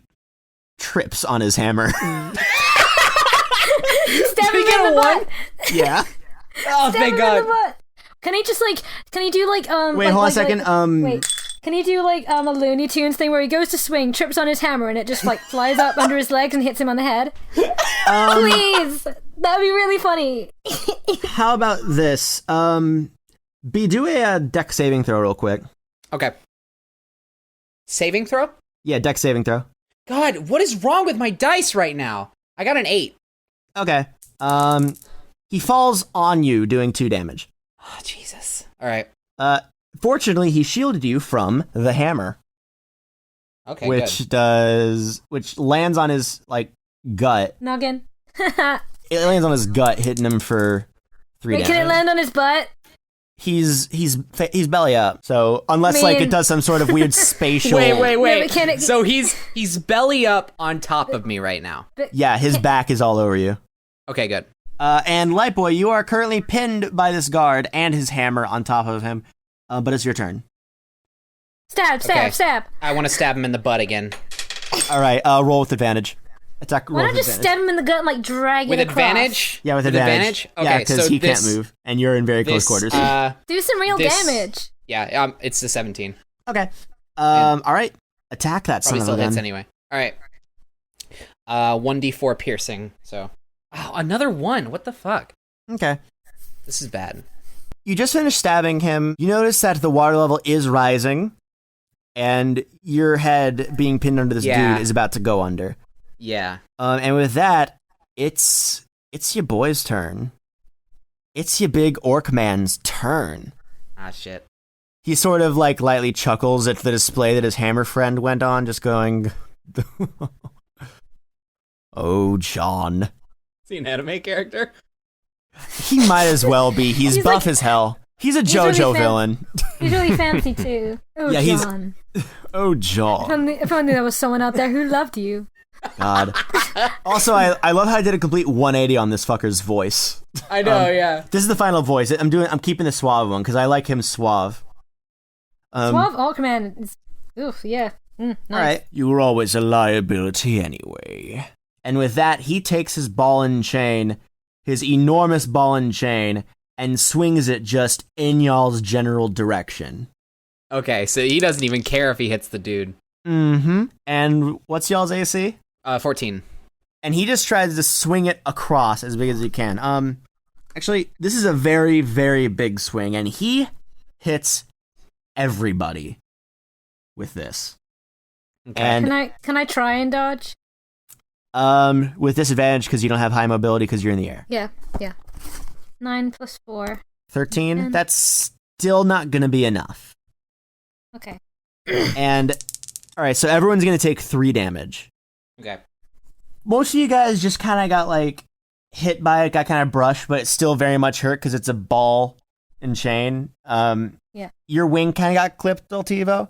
trips on his hammer. Stab him in the butt. Yeah. Oh, Stab thank him in God. the butt. Can he just like? Can he do like Wait, like, hold on a like, second. Wait. Can he do like a Looney Tunes thing where he goes to swing, trips on his hammer, and it just like flies up under his legs and hits him on the head? Please, that'd be really funny. How about this? Do a deck saving throw real quick. Okay. Saving throw? Yeah, deck saving throw. God, what is wrong with my dice right now? I got an 8. Okay. He falls on you, doing 2 damage. Oh, Jesus. All right. Fortunately, he shielded you from the hammer, Okay, which good. lands on his like gut. Noggin. It lands on his gut, hitting him for 3 Wait, damage. can it land on his butt? He's belly up. So unless like it does some sort of weird spatial. Wait. Yeah, but can it- So he's belly up on top of me right now. Yeah, his back is all over you. Okay, good. And Lightboy, you are currently pinned by this guard and his hammer on top of him. But it's your turn. Stab. Okay. I want to stab him in the butt again. All right, roll with advantage. Attack. Why Roll not with just advantage. stab him in the gut and like drag With it across? advantage? Yeah, with advantage. Okay, Yeah, because so he this, can't move, and you're in very close this, quarters. Do some real this- damage. Yeah, it's the 17. Okay. All right. Attack that Probably son still of a hits gun. anyway. All right. 1d4 piercing. So, oh, another 1. What the fuck? Okay. This is bad. You just finished stabbing him. You notice that the water level is rising, and your head being pinned under this Yeah. dude is about to go under. Yeah. And with that, it's your boy's turn. It's your big orc man's turn. Ah, shit. He sort of like lightly chuckles at the display that his hammer friend went on, just going, "Oh, John." Is he an anime character? He might as well be. He's He's buff like- as hell. He's a he's JoJo really villain. He's really fancy too. Oh, Yeah, he's- John. Oh, If John. only there was someone out there who loved you. God. Also, I love how I did a complete 180 on this fucker's voice. I know, yeah. This is the final voice. I'm keeping the suave one because I like him suave. Suave Orcman is. Oof, yeah. Nice. All right. You were always a liability anyway. And with that, he takes his ball and chain, his enormous ball and chain, and swings it just in y'all's general direction. Okay, so he doesn't even care if he hits the dude. Mm-hmm. And what's y'all's AC? 14. And he just tries to swing it across as big as he can. Actually, this is a very, very big swing, and he hits everybody with this. Okay. And Can I try and dodge? with disadvantage because you don't have high mobility because you're in the air. Yeah. 9 plus 4. 13. And- That's still not gonna be enough. Okay. And all right, so everyone's gonna take 3 damage. Okay. Most of you guys just kind of got like hit by it, got kind of brushed, but it's still very much hurt because it's a ball and chain. Yeah. Your wing kind of got clipped, Altivo.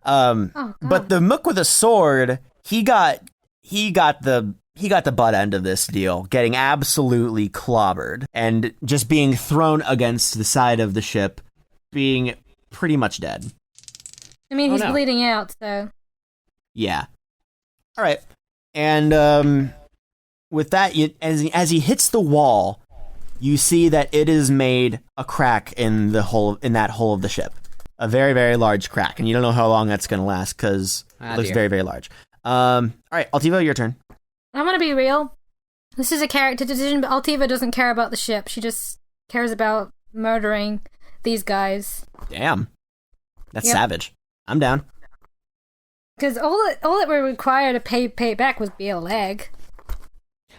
Oh, God. But the mook with a sword, he got the butt end of this deal, getting absolutely clobbered and just being thrown against the side of the ship, being pretty much dead. I mean, he's no. bleeding out, so. Yeah. All right. And with that, as he hits the wall, you see that it has made a crack in that hole of the ship, a very, very large crack, and you don't know how long that's going to last because it looks very, very large. All right, Altiva, your turn. I'm gonna be real. This is a character decision, but Altiva doesn't care about the ship. She just cares about murdering these guys. Damn, that's savage. I'm down. Because all that would require to pay back would be a leg.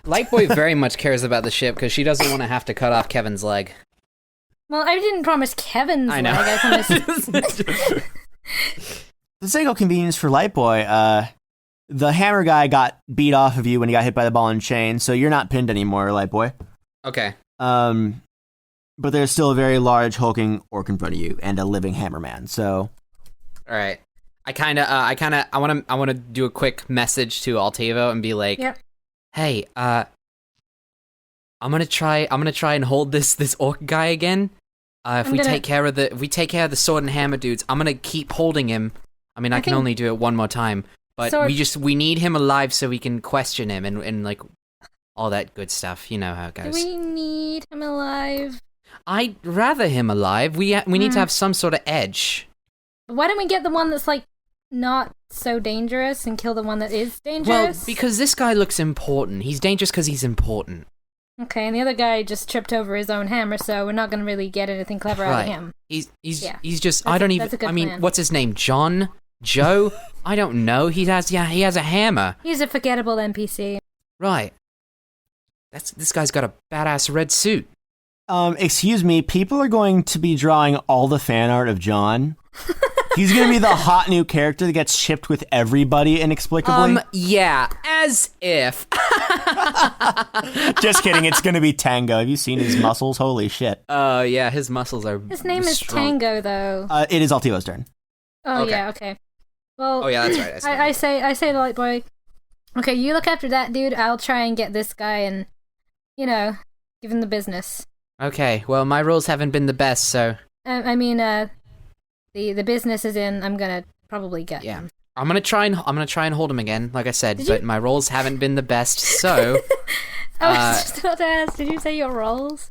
Lightboy very much cares about the ship because she doesn't want to have to cut off Kevin's leg. Well, I didn't promise Kevin's I know. leg. I promised. The sake of convenience for Lightboy, the hammer guy got beat off of you when he got hit by the ball and chain, so you're not pinned anymore, Lightboy. Okay. But there's still a very large hulking orc in front of you and a living hammerman. So, All right. I want to do a quick message to Altivo and be like, Yep. "Hey, I'm gonna try and hold this orc guy again. If we take care of the sword and hammer dudes, I'm gonna keep holding him. I mean, I can only do it one more time, but we need him alive so we can question him and like all that good stuff. You know how it Do goes. we need him alive? I'd rather him alive. We need to have some sort of edge. Why don't we get the one that's like not so dangerous and kill the one that is Well, dangerous? because this guy looks important. He's dangerous because he's important. Okay, and the other guy just tripped over his own hammer, so we're not going to really get anything clever out of him. He's just That's I don't even that's a good I mean, plan. what's his name? John? Joe? I don't know. He has a hammer. He's a forgettable NPC. Right. This guy's got a badass red suit. excuse me, people are going to be drawing all the fan art of John. He's going to be the hot new character that gets shipped with everybody inexplicably. Yeah, as if. Just kidding, it's going to be Tango. Have you seen his muscles? Holy shit. Yeah, his muscles are His name is strong. Tango, though. It is Altivo's turn. Oh, okay. yeah, okay. Well, Oh yeah, that's right. I say to Light Boy, okay, you look after that dude, I'll try and get this guy and, give him the business. Okay, well, my rolls haven't been the best, so I mean, the business is in, I'm gonna probably get yeah. him. I'm gonna try and hold him again, like I said, Did but you- my rolls haven't been the best, so I was just about to ask, did you say your rolls?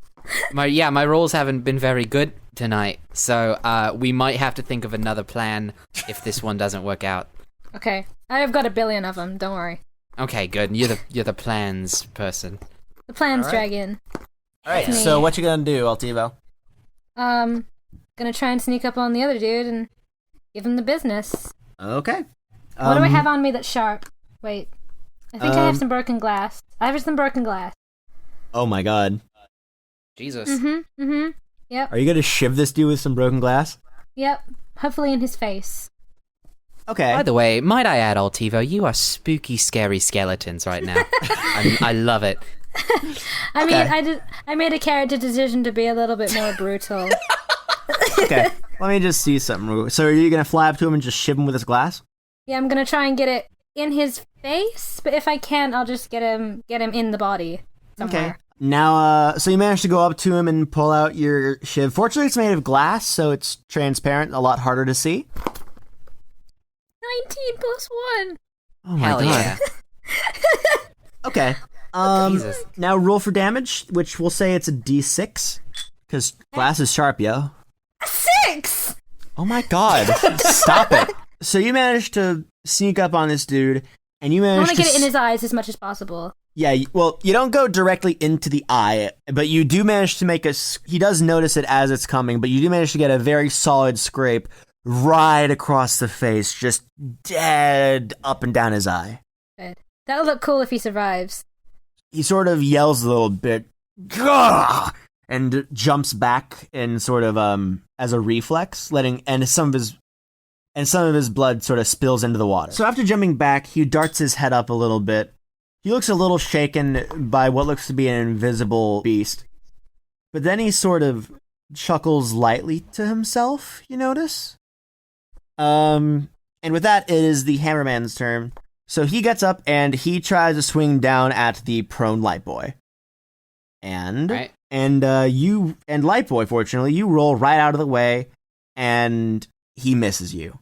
my rolls haven't been very good tonight, so we might have to think of another plan if this one doesn't work out. Okay, I've got 1 billion of them, don't worry. Okay, good. You're the plans person. The plan's All right. dragon. All right, Me. so what you going to do, Altivo? Gonna try and sneak up on the other dude and give him the business. Okay. What do I have on me that's sharp? Wait. I think I have Um, some broken glass. I have some broken glass. Oh my god. Jesus. Yep. Are you going to shiv this dude with some broken glass? Yep. Hopefully in his face. Okay. By the way, might I add, Altivo, you are spooky, scary skeletons right now. I love it. I mean, Okay. I made a character decision to be a little bit more brutal. Okay. Let me just see something. So are you going to fly up to him and just shiv him with his glass? Yeah, I'm gonna try and get it in his face, but if I can't, I'll just get him in the body somewhere. Okay. Now, so you managed to go up to him and pull out your shiv. Fortunately, it's made of glass, so it's transparent, a lot harder to see. 19 plus 1. Oh my Hell god. yeah. Okay. Jesus. Now roll for damage, which we'll say it's a d6, because glass is sharp, yo. 6! Oh my god. Stop it. So you managed to sneak up on this dude, and you I managed want to get it in his eyes as much as possible. Yeah, well, you don't go directly into the eye, but you do manage to make he does notice it as it's coming, but you do manage to get a very solid scrape right across the face, just dead up and down his eye. Good. That'll look cool if he survives. He sort of yells a little bit, "Gah!" and jumps back in sort of as a reflex, and some of his blood sort of spills into the water. So after jumping back, he darts his head up a little bit. He looks a little shaken by what looks to be an invisible beast. But then he sort of chuckles lightly to himself, you notice? And with that, it is the Hammerman's turn. So he gets up and he tries to swing down at the prone Light Boy. And Right. you and Light Boy, fortunately, you roll right out of the way and he misses you.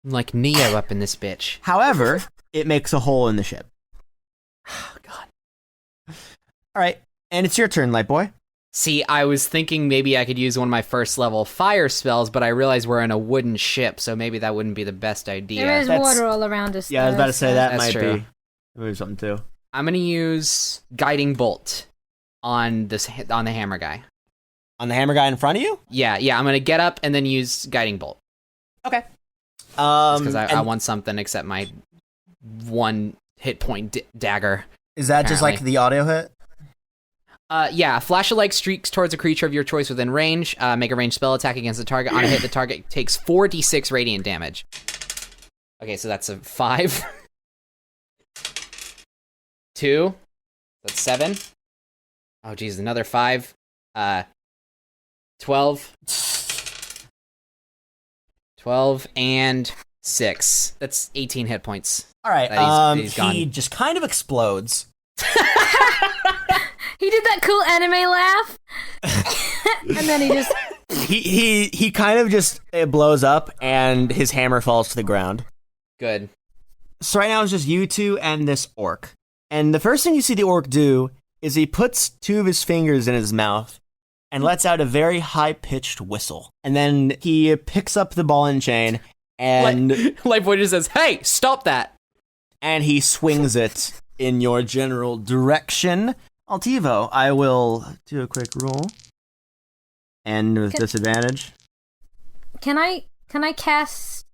Like Neo up in this bitch. However, it makes a hole in the ship. Oh, God. All right, and it's your turn, Light Boy. See, I was thinking maybe I could use one of my first level fire spells, but I realized we're in a wooden ship, so maybe that wouldn't be the best idea. There is water all around us. Yeah, I was about to say that That's might true. be maybe something too. I'm gonna use Guiding Bolt on the hammer guy. On the hammer guy in front of you? Yeah, I'm gonna get up and then use Guiding Bolt. Okay. Because I want something except my 1 hit point dagger. Is that just like apparently. the audio hit? Yeah, flash of light streaks towards a creature of your choice within range. Make a ranged spell attack against the target. On a hit, the target takes 4d6 radiant damage. Okay, so that's a 5. 2. That's 7. Oh, geez, another 5. 12. 12 and 6. That's 18 hit points. All right. He's gone. He just kind of explodes. He did that cool anime laugh, and then he just. He kind of just it blows up, and his hammer falls to the ground. Good. So right now it's just you two and this orc. And the first thing you see the orc do is he puts 2 of his fingers in his mouth and lets out a very high-pitched whistle. And then he picks up the ball and chain and Lightboy just says, "Hey, stop that!" and he swings it in your general direction. Altivo, I will do a quick roll. And with disadvantage. Can I cast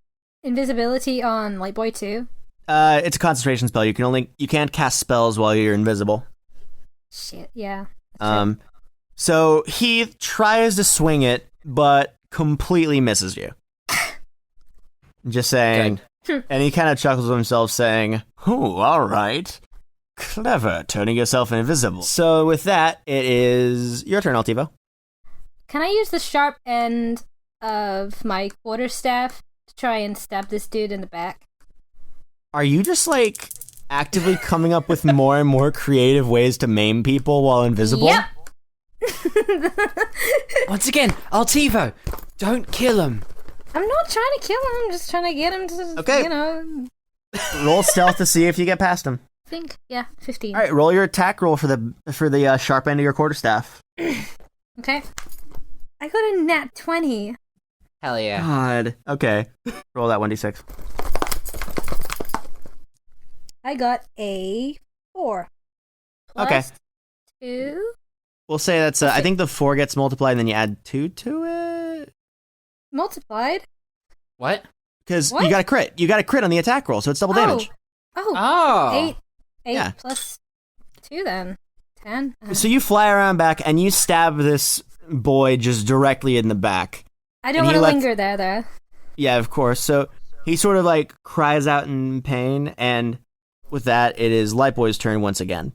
invisibility on Lightboy too? It's a concentration spell. You can't cast spells while you're invisible. Shit, yeah. So he tries to swing it, but completely misses you. Just saying. And he kind of chuckles to himself, saying, "Oh, all right. Clever, turning yourself invisible." So with that, it is your turn, Altivo. Can I use the sharp end of my quarterstaff to try and stab this dude in the back? Are you just, like, actively coming up with more and more creative ways to maim people while invisible? Yep. Once again, Altivo, don't kill him. I'm not trying to kill him. I'm just trying to get him to, Okay. Roll stealth to see if you get past him. think. Yeah, 15. All right, roll your attack roll for the sharp end of your quarterstaff. Okay. I got a nat 20. Hell yeah. God. Okay. Roll that 1d6. I got a 4. Okay. Plus 2. We'll say that's, I think the 4 gets multiplied and then you add 2 to it? Multiplied? What? Because What? you got a crit. You got a crit on the attack roll, so it's double damage. Oh. Oh. 8 Yeah. plus 2 then. 10. So you fly around back and you stab this boy just directly in the back. I don't and want he to lets- linger there, though. Yeah, of course. So he sort of like cries out in pain, and with that, it is Lightboy's turn once again.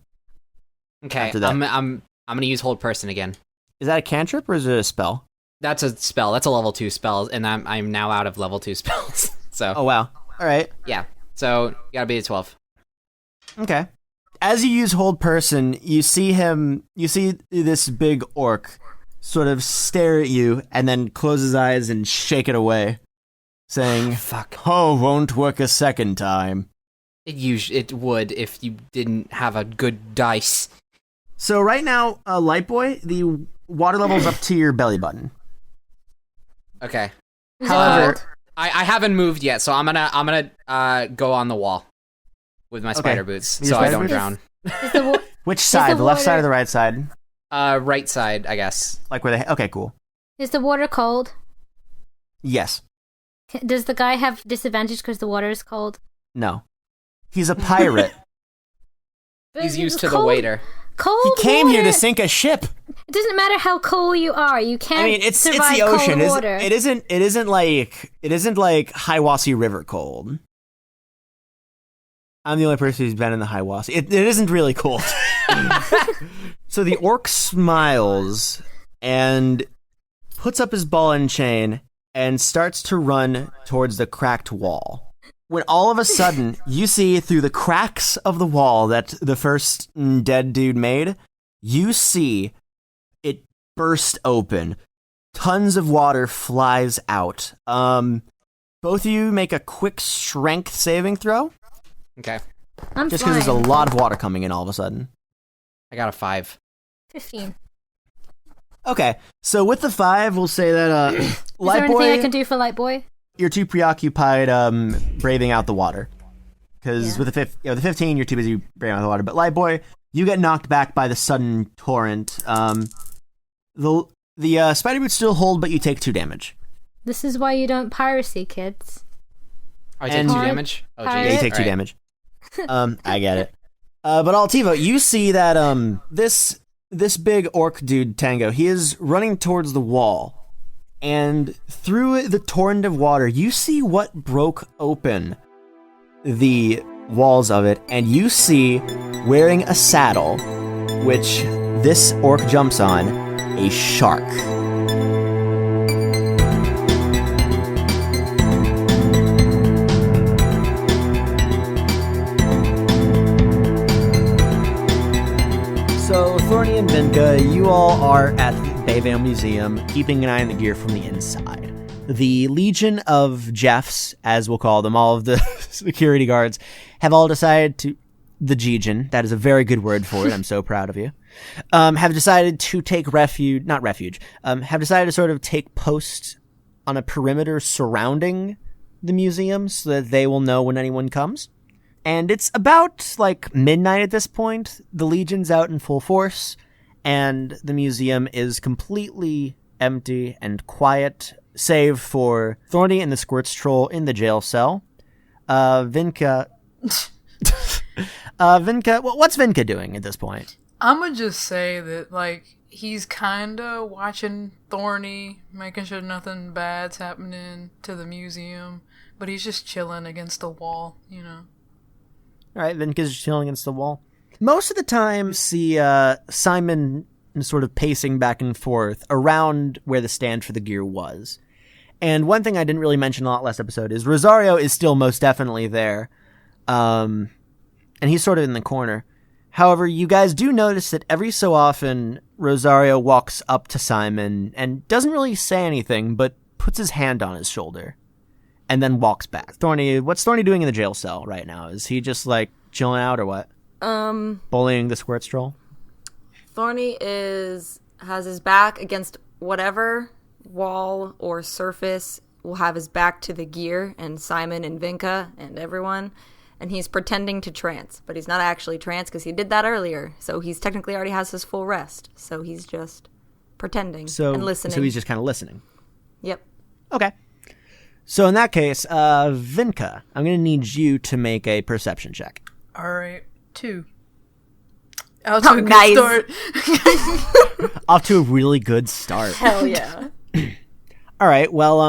Okay, After that. I'm gonna use Hold Person again. Is that a cantrip or is it a spell? That's a spell. That's a level 2 spell, and I'm now out of level 2 spells. So Oh, wow. All right. yeah. So you gotta be a 12. Okay. As you use Hold Person, you see this big orc sort of stare at you and then close his eyes and shake it away, saying, Fuck. "Oh, won't work a second time." It would if you didn't have a good dice. So right now, Lightboy, the water level's up to your belly button. Okay. Is However- it cold? I haven't moved yet, so I'm gonna go on the wall with my spider boots, Your so I spider don't boots? drown. Is the wa- Which side? the The left side water- or the right side? Right side, I guess. Like where they... Okay, cool. is the water cold? Yes. Does the guy have disadvantage because the water is cold? No. He's a pirate. He's used It's to the cold- waiter. Cold He came here to water- sink a ship. It doesn't matter how cold you are. You can't I mean, it's survive the ocean. cold water. It isn't like Hiwassee River cold. I'm the only person who's been in the Hiwassee. It isn't really cold. So the orc smiles and puts up his ball and chain and starts to run towards the cracked wall. When all of a sudden you see through the cracks of the wall that the first dead dude made, you see it burst open. Tons of water flies out. Both of you make a quick strength saving throw, Okay. I'm just because there's a flying. lot of water coming in all of a sudden. I got a 5. 15. Okay, so with the 5, we'll say that Is there Light anything Boy, I can do for Light Boy? you're too preoccupied braving out the water. Because Yeah. with the 15, you're too busy braving out the water. But Light Boy, you get knocked back by the sudden torrent. The spider boots still hold, but you take 2 damage. This is why you don't piracy, kids. I take And- 2 damage. Oh, Alright. Yeah, you geez. take 2 Alright. damage. I get it. But Altivo, you see that this big orc dude, Tango, he is running towards the wall. And through the torrent of water, you see what broke open the walls of it, and you see, wearing a saddle, which this orc jumps on, a shark. So, Thorny and Vinka, you all are at the Bayvale Museum, keeping an eye on the gear from the inside. The Legion of Jeffs, as we'll call them, all of the security guards, have all decided to... The Geegan, that is a very good word for it, I'm so proud of you, have decided to take refuge... Not refuge. Have decided to sort of take post on a perimeter surrounding the museum so that they will know when anyone comes. And it's about, like, midnight at this point. The Legion's out in full force, and the museum is completely empty and quiet, save for Thorny and the Squirts Troll in the jail cell. Vinka... Vinka... What's Vinka doing at this point? I'm gonna just say that, like, he's kinda watching Thorny, making sure nothing bad's happening to the museum, but he's just chilling against the wall, you know. All right, Vinka's chilling against the wall. Most of the time, see Simon sort of pacing back and forth around where the stand for the gear was. And one thing I didn't really mention a lot last episode is Rosario is still most definitely there. And he's sort of in the corner. However, you guys do notice that every so often, Rosario walks up to Simon and doesn't really say anything, but puts his hand on his shoulder. And then walks back. Thorny, what's Thorny doing in the jail cell right now? Is he just, like, chilling out or what? Bullying the Squirts Troll? Thorny has his back against whatever wall or surface will have his back to the gear and Simon and Vinka and everyone. And he's pretending to trance, but he's not actually trance because he did that earlier. So he's technically already has his full rest. So he's just pretending and listening. So he's just kind of listening. Yep. Okay. So in that case, Vinka, I'm going to need you to make a perception check. Alright, 2. Out to a good nice. start. Off to a really good start. Hell yeah. All right, well,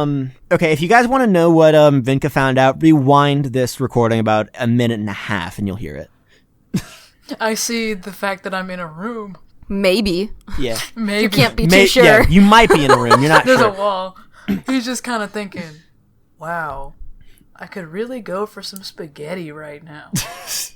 okay, if you guys want to know what Vinka found out, rewind this recording about a minute and a half and you'll hear it. I see the fact that I'm in a room. Maybe. Yeah. Maybe. You can't be too sure. Yeah, you might be in a room, you're not There's sure. a wall. He's just kind of thinking, wow, I could really go for some spaghetti right now.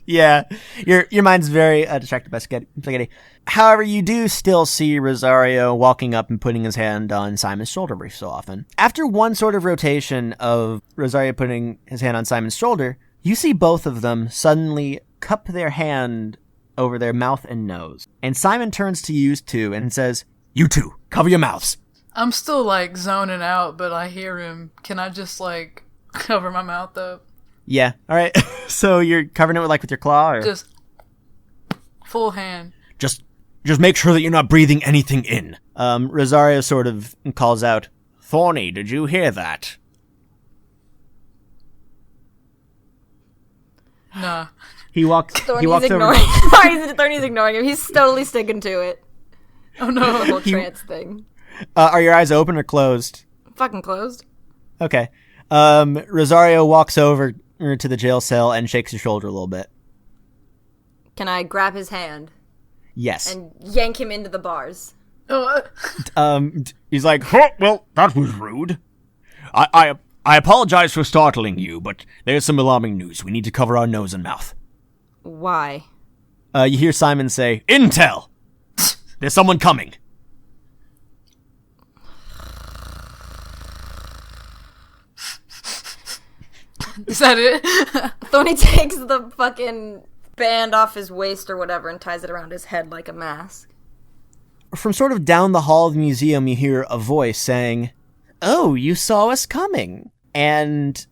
Yeah, your mind's very distracted by spaghetti. However, you do still see Rosario walking up and putting his hand on Simon's shoulder every so often. After one sort of rotation of Rosario putting his hand on Simon's shoulder, you see both of them suddenly cup their hand over their mouth and nose. And Simon turns to you two and says, "You two, cover your mouths." I'm still, like, zoning out, but I hear him. Can I just, like, cover my mouth up? Yeah, all right. So you're covering it with your claw? Or? Just full hand. Just make sure that you're not breathing anything in. Rosario sort of calls out, "Thorny, did you hear that?" Nah. He walks Thorny's over. ignoring. Thorny's ignoring him. He's totally sticking to it. Oh, no. The whole trance thing. Are your eyes open or closed? Fucking closed. Okay. Rosario walks over to the jail cell and shakes his shoulder a little bit. Can I grab his hand Yes. and yank him into the bars? He's like, "Oh, well, that was rude. I apologize for startling you, but there's some alarming news. We need to cover our nose and mouth." Why? You hear Simon say, "Intel! There's someone coming." that it? Thorny takes the fucking band off his waist or whatever and ties it around his head like a mask. From sort of down the hall of the museum, you hear a voice saying, "Oh, you saw us coming." And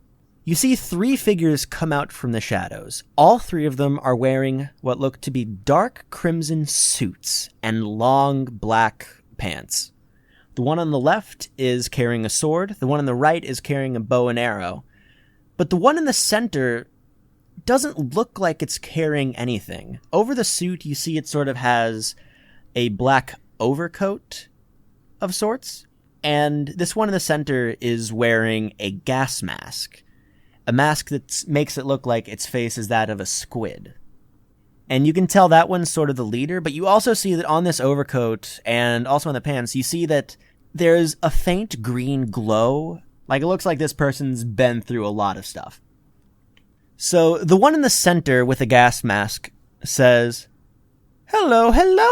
you see 3 figures come out from the shadows. All 3 of them are wearing what look to be dark crimson suits and long black pants. The one on the left is carrying a sword. The one on the right is carrying a bow and arrow. But the one in the center doesn't look like it's carrying anything. Over the suit, you see it sort of has a black overcoat of sorts. And this one in the center is wearing a gas mask. A mask that makes it look like its face is that of a squid. And you can tell that one's sort of the leader, but you also see that on this overcoat and also on the pants, you see that there's a faint green glow. Like, it looks like this person's been through a lot of stuff. So the one in the center with the gas mask says, hello,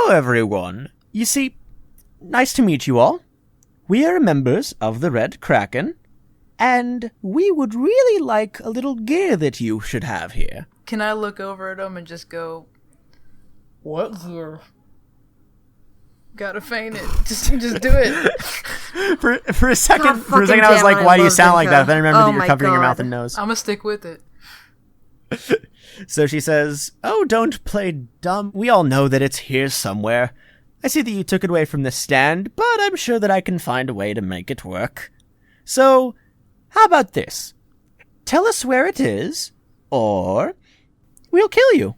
everyone. You see, nice to meet you all. We are members of the Red Kraken, and we would really like a little gear that you should have here." Can I look over at him and just go, "What gear?" Gotta feign it. Just do it. For a second, God I was like, damn it, "Why I do you love sound like Vinka. that?" Then I remember Oh that you're my covering your God. mouth and nose. I'm gonna stick with it. So she says, "Oh, don't play dumb. We all know that it's here somewhere. I see that you took it away from the stand, but I'm sure that I can find a way to make it work. So, how about this? Tell us where it is, or we'll kill you."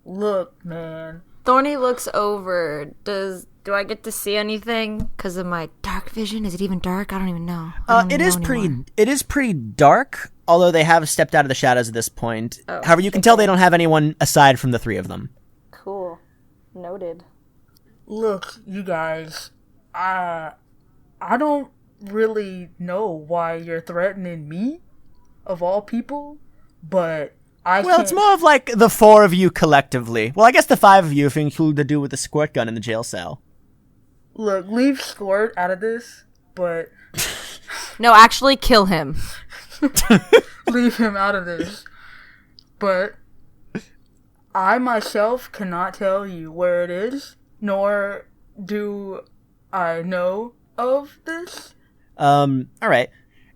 Look, man. Thorny looks over. Do I get to see anything because of my dark vision? Is it even dark? I don't even know. It is pretty dark, although they have stepped out of the shadows at this point. Oh, However, you can tell they don't have anyone aside from the 3 of them. Cool. Noted. Look, you guys. I don't really know why you're threatening me, of all people, but Well, it's more of like the 4 of you collectively. Well, I guess the 5 of you if you include the dude with the squirt gun in the jail cell. Look, leave Squirt out of this, but No, actually kill him. Leave him out of this. but I myself cannot tell you where it is, nor do I know of this. Alright.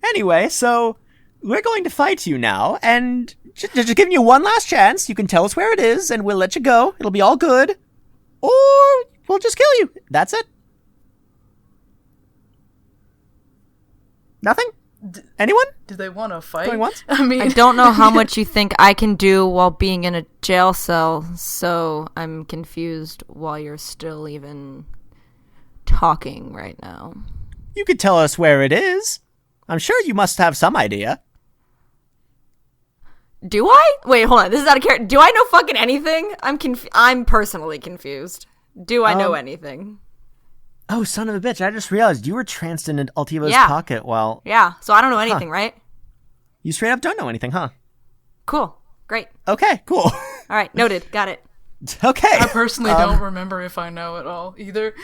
Anyway, so we're going to fight you now, and just giving you one last chance. You can tell us where it is, and we'll let you go. It'll be all good. Or we'll just kill you. That's it. Nothing? Anyone? Do they want to fight? Going once? I mean, I don't know how much you think I can do while being in a jail cell, so I'm confused why you're still even talking right now. You could tell us where it is. I'm sure you must have some idea. Do I? Wait, hold on. This is out of character. Do I know fucking anything? I'm personally confused. Do I know anything? Oh, son of a bitch. I just realized you were tranced in Altivo's Yeah. pocket while... Yeah, so I don't know anything, right? You straight up don't know anything, huh? Cool. Great. Okay, cool. All right, noted. Got it. Okay. I personally don't remember if I know it all either.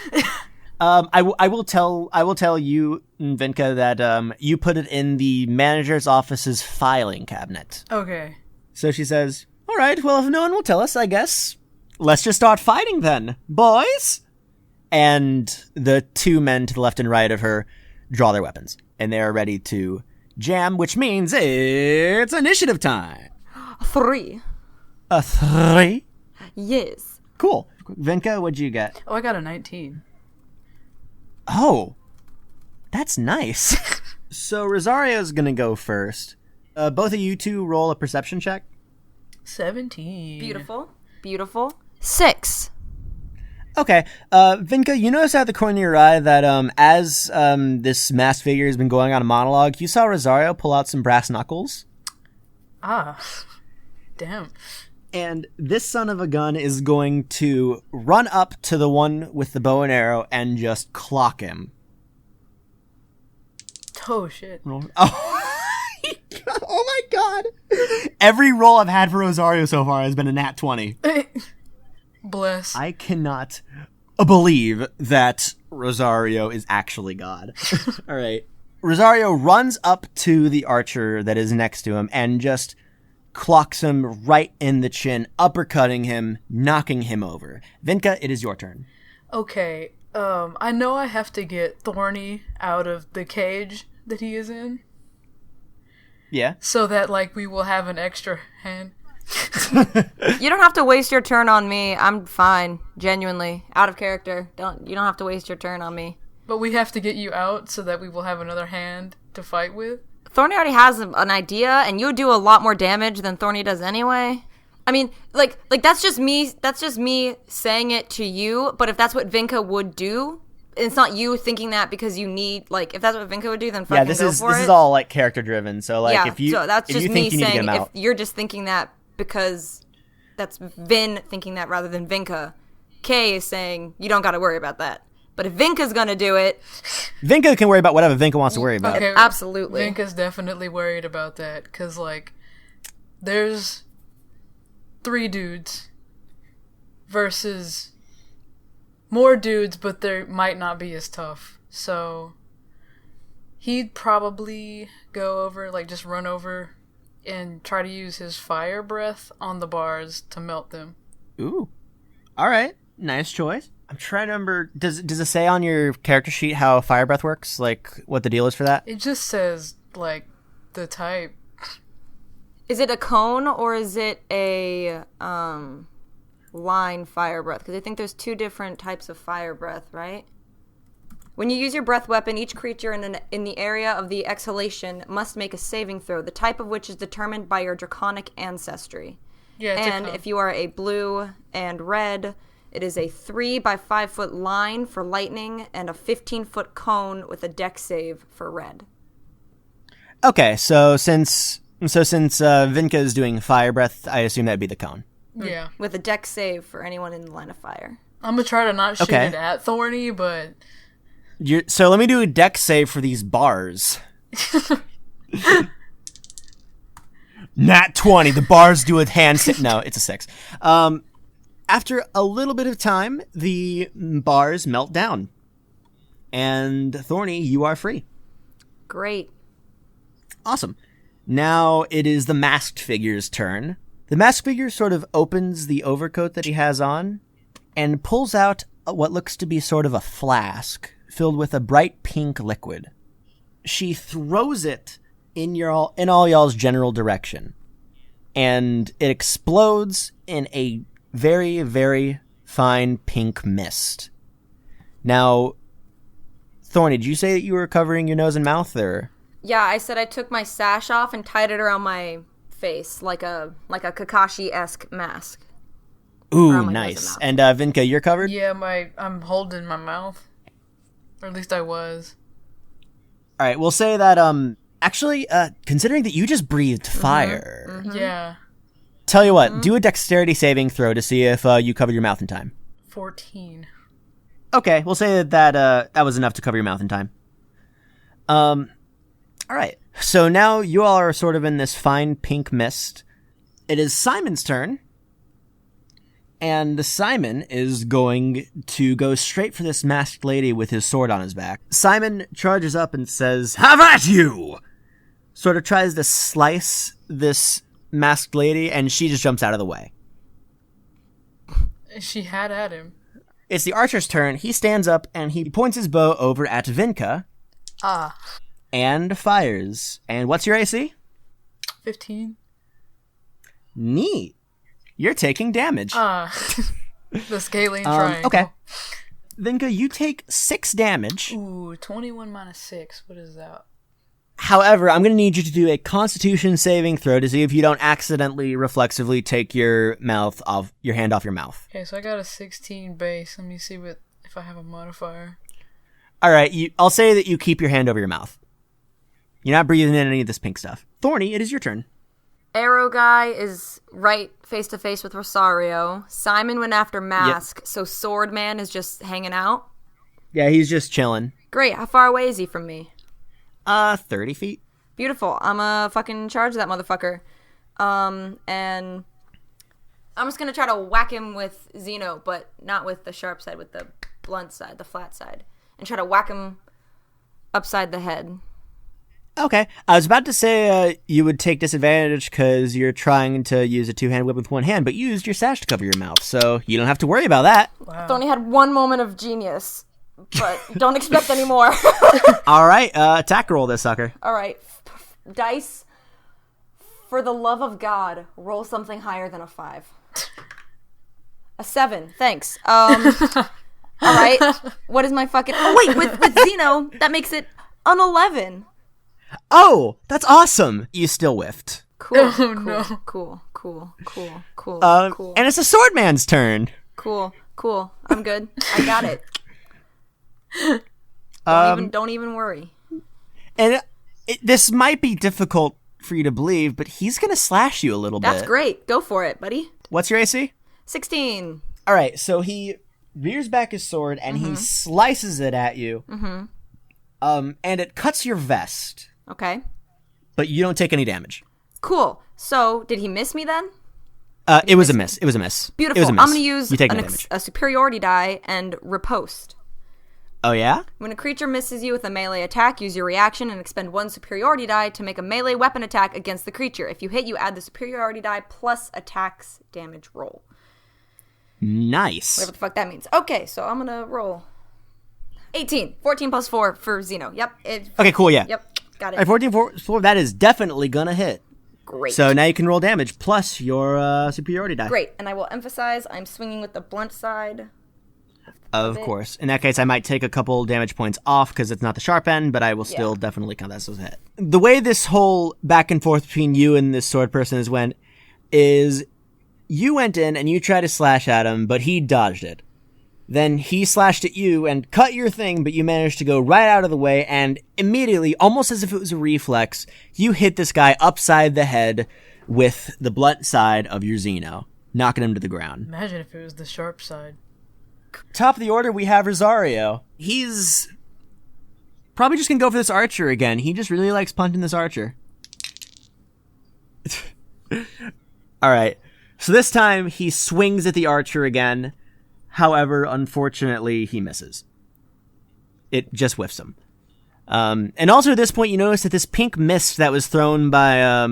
I will tell you, Vinka, that you put it in the manager's office's filing cabinet. Okay. So she says, "All right, well, if no one will tell us, I guess let's just start fighting then, boys." And the 2 men to the left and right of her draw their weapons, and they are ready to jam, which means it's initiative time. 3. A 3? Yes. Cool. Vinka, what'd you get? Oh, I got a 19. Oh, that's nice. So Rosario's gonna go first. Both of you 2 roll a perception check. 17. Beautiful. Beautiful. 6. Okay, Vinka, you notice out of the corner of your eye that as this masked figure has been going on a monologue, you saw Rosario pull out some brass knuckles. Ah. Damn. And this son of a gun is going to run up to the one with the bow and arrow and just clock him. Oh, shit. Oh, oh my god! Every roll I've had for Rosario so far has been a nat 20. Bless. I cannot believe that Rosario is actually God. All right. Rosario runs up to the archer that is next to him and just clocks him right in the chin, uppercutting him, knocking him over. Vinka, it is your turn. Okay, I know I have to get Thorny out of the cage that he is in. Yeah. So that, like, we will have an extra hand. You don't have to waste your turn on me. I'm fine. Genuinely. Out of character. You don't have to waste your turn on me. But we have to get you out so that we will have another hand to fight with. Thorny already has an idea, and you do a lot more damage than Thorny does anyway. I mean, like that's just me saying it to you, but if that's what Vinka would do, it's not you thinking that because you need, like, if that's what Vinka would do, then fucking this go is for it. this is all like character driven. So like yeah, if you so that's if just you me think you need to get saying him if out. you're just thinking that because that's Vin thinking that rather than Vinka. Kay is saying you don't got to worry about that. But if Vinka's gonna do it, Vinka can worry about whatever Vinka wants to worry about. Okay, absolutely. Vinka's definitely worried about that, because, like, there's 3 dudes versus more dudes, but they might not be as tough. So he'd probably go over, like, just run over and try to use his fire breath on the bars to melt them. Ooh. All right. Nice choice. I'm trying to remember. Does it say on your character sheet how fire breath works? Like, what the deal is for that? It just says, like, the type. Is it a cone or is it a line fire breath? Because I think there's 2 different types of fire breath, right? When you use your breath weapon, each creature in the area of the exhalation must make a saving throw, the type of which is determined by your draconic ancestry. Yeah, it's and if you are a blue and red, it is a 3 by 5 foot line for lightning and a 15-foot cone with a dex save for red. Okay, so since Vinka is doing fire breath, I assume that'd be the cone. Yeah. With a dex save for anyone in the line of fire. I'm gonna try to not shoot Okay. it at Thorny, but... So let me do a dex save for these bars. Nat 20. The bars do a hand sit. No, it's a 6. After a little bit of time, the bars melt down. And Thorny, you are free. Great. Awesome. Now it is the masked figure's turn. The masked figure sort of opens the overcoat that he has on and pulls out what looks to be sort of a flask filled with a bright pink liquid. She throws it in all y'all's general direction, and it explodes in a very, very fine pink mist. Now, Thorny, did you say that you were covering your nose and mouth there? Yeah, I said I took my sash off and tied it around my face like a Kakashi-esque mask. Ooh, Around my nice. nose and And Vinka, you're covered? Yeah, I'm holding my mouth. Or at least I was. All right, we'll say that, actually, considering that you just breathed fire, Yeah. tell you what, do a dexterity saving throw to see if you covered your mouth in time. 14. Okay, we'll say that was enough to cover your mouth in time. All right. So now you all are sort of in this fine pink mist. It is Simon's turn. And Simon is going to go straight for this masked lady with his sword on his back. Simon charges up and says, "Have at you!" Sort of tries to slice this masked lady, and she just jumps out of the way. She had at him. It's the archer's turn. He stands up and he points his bow over at Vinka. And fires. And what's your AC? 15. Neat. You're taking damage. The scaling triangle. Okay. Vinka, you take 6 damage. Ooh, 21 minus 6. What is that? However, I'm going to need you to do a Constitution saving throw to see if you don't accidentally reflexively take your hand off your mouth. Okay, so I got a 16 base. Let me see if I have a modifier. All right, I'll say that you keep your hand over your mouth. You're not breathing in any of this pink stuff. Thorny, it is your turn. Arrow guy is right face to face with Rosario. Simon went after Mask, so Sword Man is just hanging out. Yeah, he's just chilling. Great. How far away is he from me? 30 feet. Beautiful. I'm fucking charge that motherfucker. And I'm just gonna try to whack him with Xeno, but not with the sharp side, with the blunt side, the flat side, and try to whack him upside the head. Okay. I was about to say you would take disadvantage because you're trying to use a two-handed whip with one hand, but you used your sash to cover your mouth, so you don't have to worry about that. Wow. Thorny had one moment of genius, but don't expect any more. All right. Attack roll this sucker. All right. Dice, for the love of God, roll something higher than a 5. A 7. Thanks. All right. What is my fucking... Oh, wait. With Zeno, that makes it an 11. Oh, that's awesome. You still whiffed. Cool. Oh, cool, no. Cool. Cool. And it's the swordman's turn. Cool. I'm good. I got it. Don't even worry. And this might be difficult for you to believe, but he's going to slash you a little bit. That's great. Go for it, buddy. What's your AC? 16. All right, so he rears back his sword and he slices it at you. And it cuts your vest, Okay. but you don't take any damage. Cool. So, did he miss me then? It was a miss. It was a miss. Beautiful. It was a miss. I'm going to use you take no damage. a superiority die and riposte. Oh, yeah? When a creature misses you with a melee attack, use your reaction and expend 1 superiority die to make a melee weapon attack against the creature. If you hit, you add the superiority die plus attack's damage roll. Nice. Whatever the fuck that means. Okay, so I'm going to roll 18. 14 plus 4 for Zeno. Yep. Okay, cool, yeah. Yep. Got it. All right, 14 4, that is definitely going to hit. Great. So now you can roll damage plus your superiority die. Great. And I will emphasize I'm swinging with the blunt side. Of course. In that case, I might take a couple damage points off because it's not the sharp end, but I will still definitely count that as a hit. The way this whole back and forth between you and this sword person is you went in and you tried to slash at him, but he dodged it. Then he slashed at you and cut your thing, but you managed to go right out of the way, and immediately, almost as if it was a reflex, you hit this guy upside the head with the blunt side of your Xeno, knocking him to the ground. Imagine if it was the sharp side. Top of the order, we have Rosario. He's probably just gonna go for this archer again. He just really likes punting this archer. All right. So this time, he swings at the archer again. However, unfortunately, he misses. It just whiffs him. And also at this point, you notice that this pink mist that was thrown by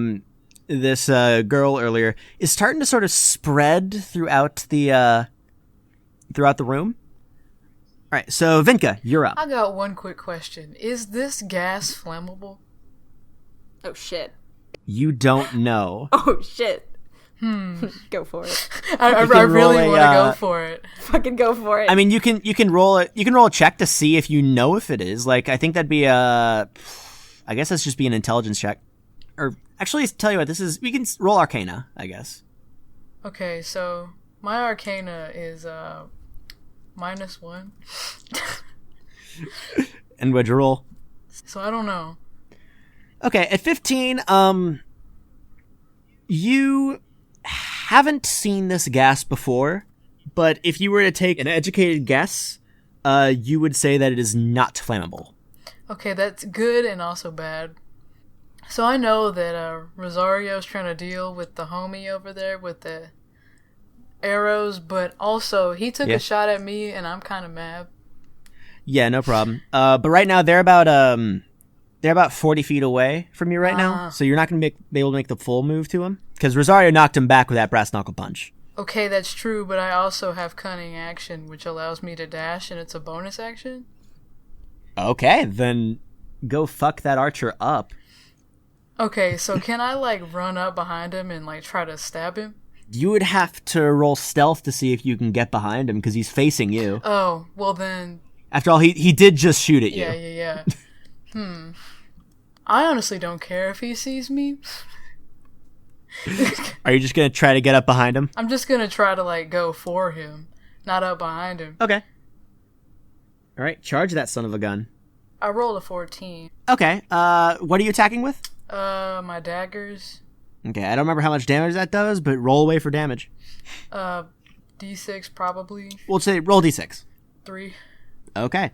this girl earlier is starting to sort of spread throughout the room. All right, so Vinka, you're up. I got one quick question. Is this gas flammable? Oh, shit. You don't know. Oh, shit. Go for it. I can really roll want a, to go for it. Fucking go for it. I mean, you can roll a check to see if you know if it is. Like, I think that'd be I guess that's just be an intelligence check. Or actually, tell you what, we can roll Arcana, I guess. Okay, so my Arcana is -1. And what'd you roll? So I don't know. Okay, at 15, you haven't seen this gas before, but if you were to take an educated guess, you would say that it is not flammable. Okay, that's good and also bad. So I know that Rosario's trying to deal with the homie over there with the arrows, but also he took a shot at me and I'm kind of mad. Yeah, no problem. But right now they're about 40 feet away from you right now, so you're not going to be able to make the full move to him because Rosario knocked him back with that brass knuckle punch. Okay, that's true, but I also have cunning action, which allows me to dash, and it's a bonus action. Okay, then go fuck that archer up. Okay, so can I run up behind him and try to stab him? You would have to roll stealth to see if you can get behind him because he's facing you. Oh, well then. After all, he did just shoot at you. Yeah. I honestly don't care if he sees me. Are you just gonna try to get up behind him? I'm just gonna try to go for him, not up behind him. Okay. All right, charge that son of a gun. I rolled a 14. Okay. What are you attacking with? My daggers. Okay, I don't remember how much damage that does, but roll away for damage. D6 probably. We'll say roll D6. 3. Okay.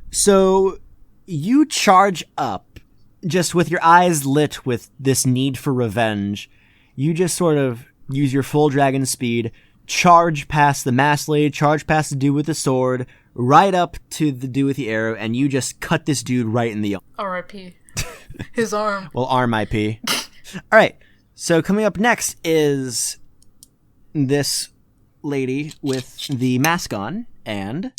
So you charge up, just with your eyes lit with this need for revenge. You just sort of use your full dragon speed, charge past the mass blade, charge past the dude with the sword, right up to the dude with the arrow, and you just cut this dude right in the... R.I.P. His arm. Well, arm IP. All right. So coming up next is this lady with the mask on, and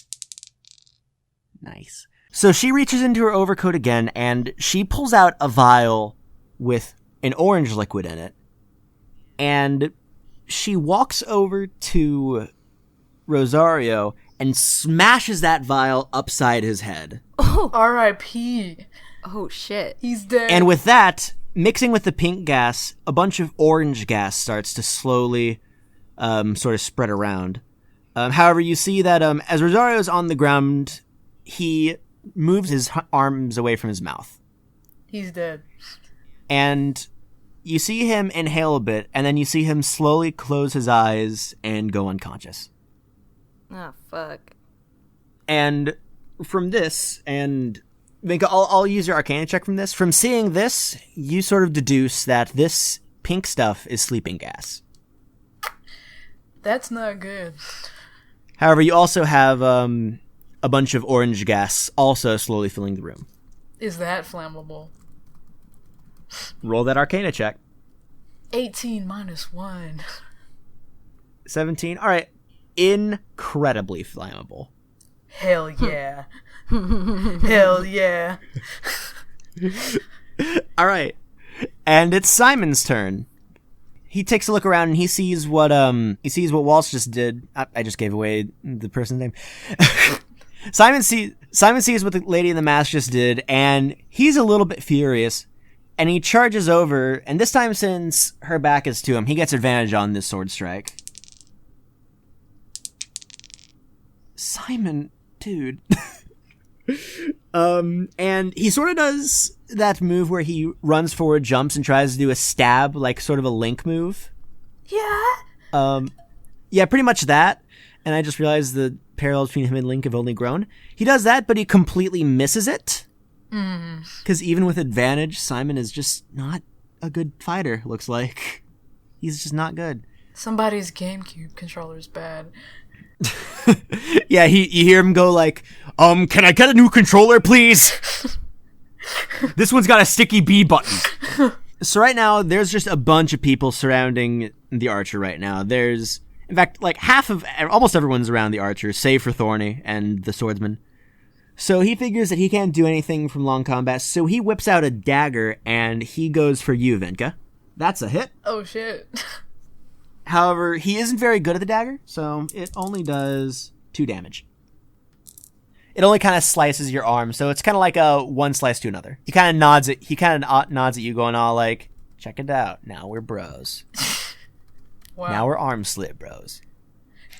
nice. So she reaches into her overcoat again, and she pulls out a vial with an orange liquid in it, and she walks over to Rosario and smashes that vial upside his head. R.I.P. Oh, shit. He's dead. And with that, mixing with the pink gas, a bunch of orange gas starts to slowly sort of spread around. However, you see that as Rosario's on the ground, he moves his arms away from his mouth. He's dead. And you see him inhale a bit, and then you see him slowly close his eyes and go unconscious. Oh, fuck. And from this, and Vinka, I'll use your Arcana check from this. From seeing this, you sort of deduce that this pink stuff is sleeping gas. That's not good. However, you also have a bunch of orange gas also slowly filling the room. Is that flammable? Roll that Arcana check. 18 minus 1. 17. All right. Incredibly flammable. Hell yeah. Hell yeah. All right. And it's Simon's turn. He takes a look around and he sees what Waltz just did. I just gave away the person's name. Simon sees what the lady in the mask just did, and he's a little bit furious. And he charges over, and this time, since her back is to him, he gets advantage on this sword strike. Simon, dude. And he sort of does that move where he runs forward, jumps, and tries to do a stab, like sort of a Link move. Yeah. Yeah, pretty much that. And I just realized the parallels between him and Link have only grown. He does that, but he completely misses it. Because even with advantage, Simon is just not a good fighter, looks like. He's just not good. Somebody's GameCube controller's bad. Yeah, you hear him go like, can I get a new controller, please? This one's got a sticky B button. So right now, there's just a bunch of people surrounding the archer right now. There's, in fact, like almost everyone's around the archer, save for Thorny and the swordsman. So he figures that he can't do anything from long combat, so he whips out a dagger, and he goes for you, Vinka. That's a hit. Oh, shit. However, he isn't very good at the dagger, so it only does 2 damage. It only kind of slices your arm, so it's kind of like a one slice to another. He kind of nods at you, going all like, check it out, now we're bros. Wow. Now we're arm slit bros.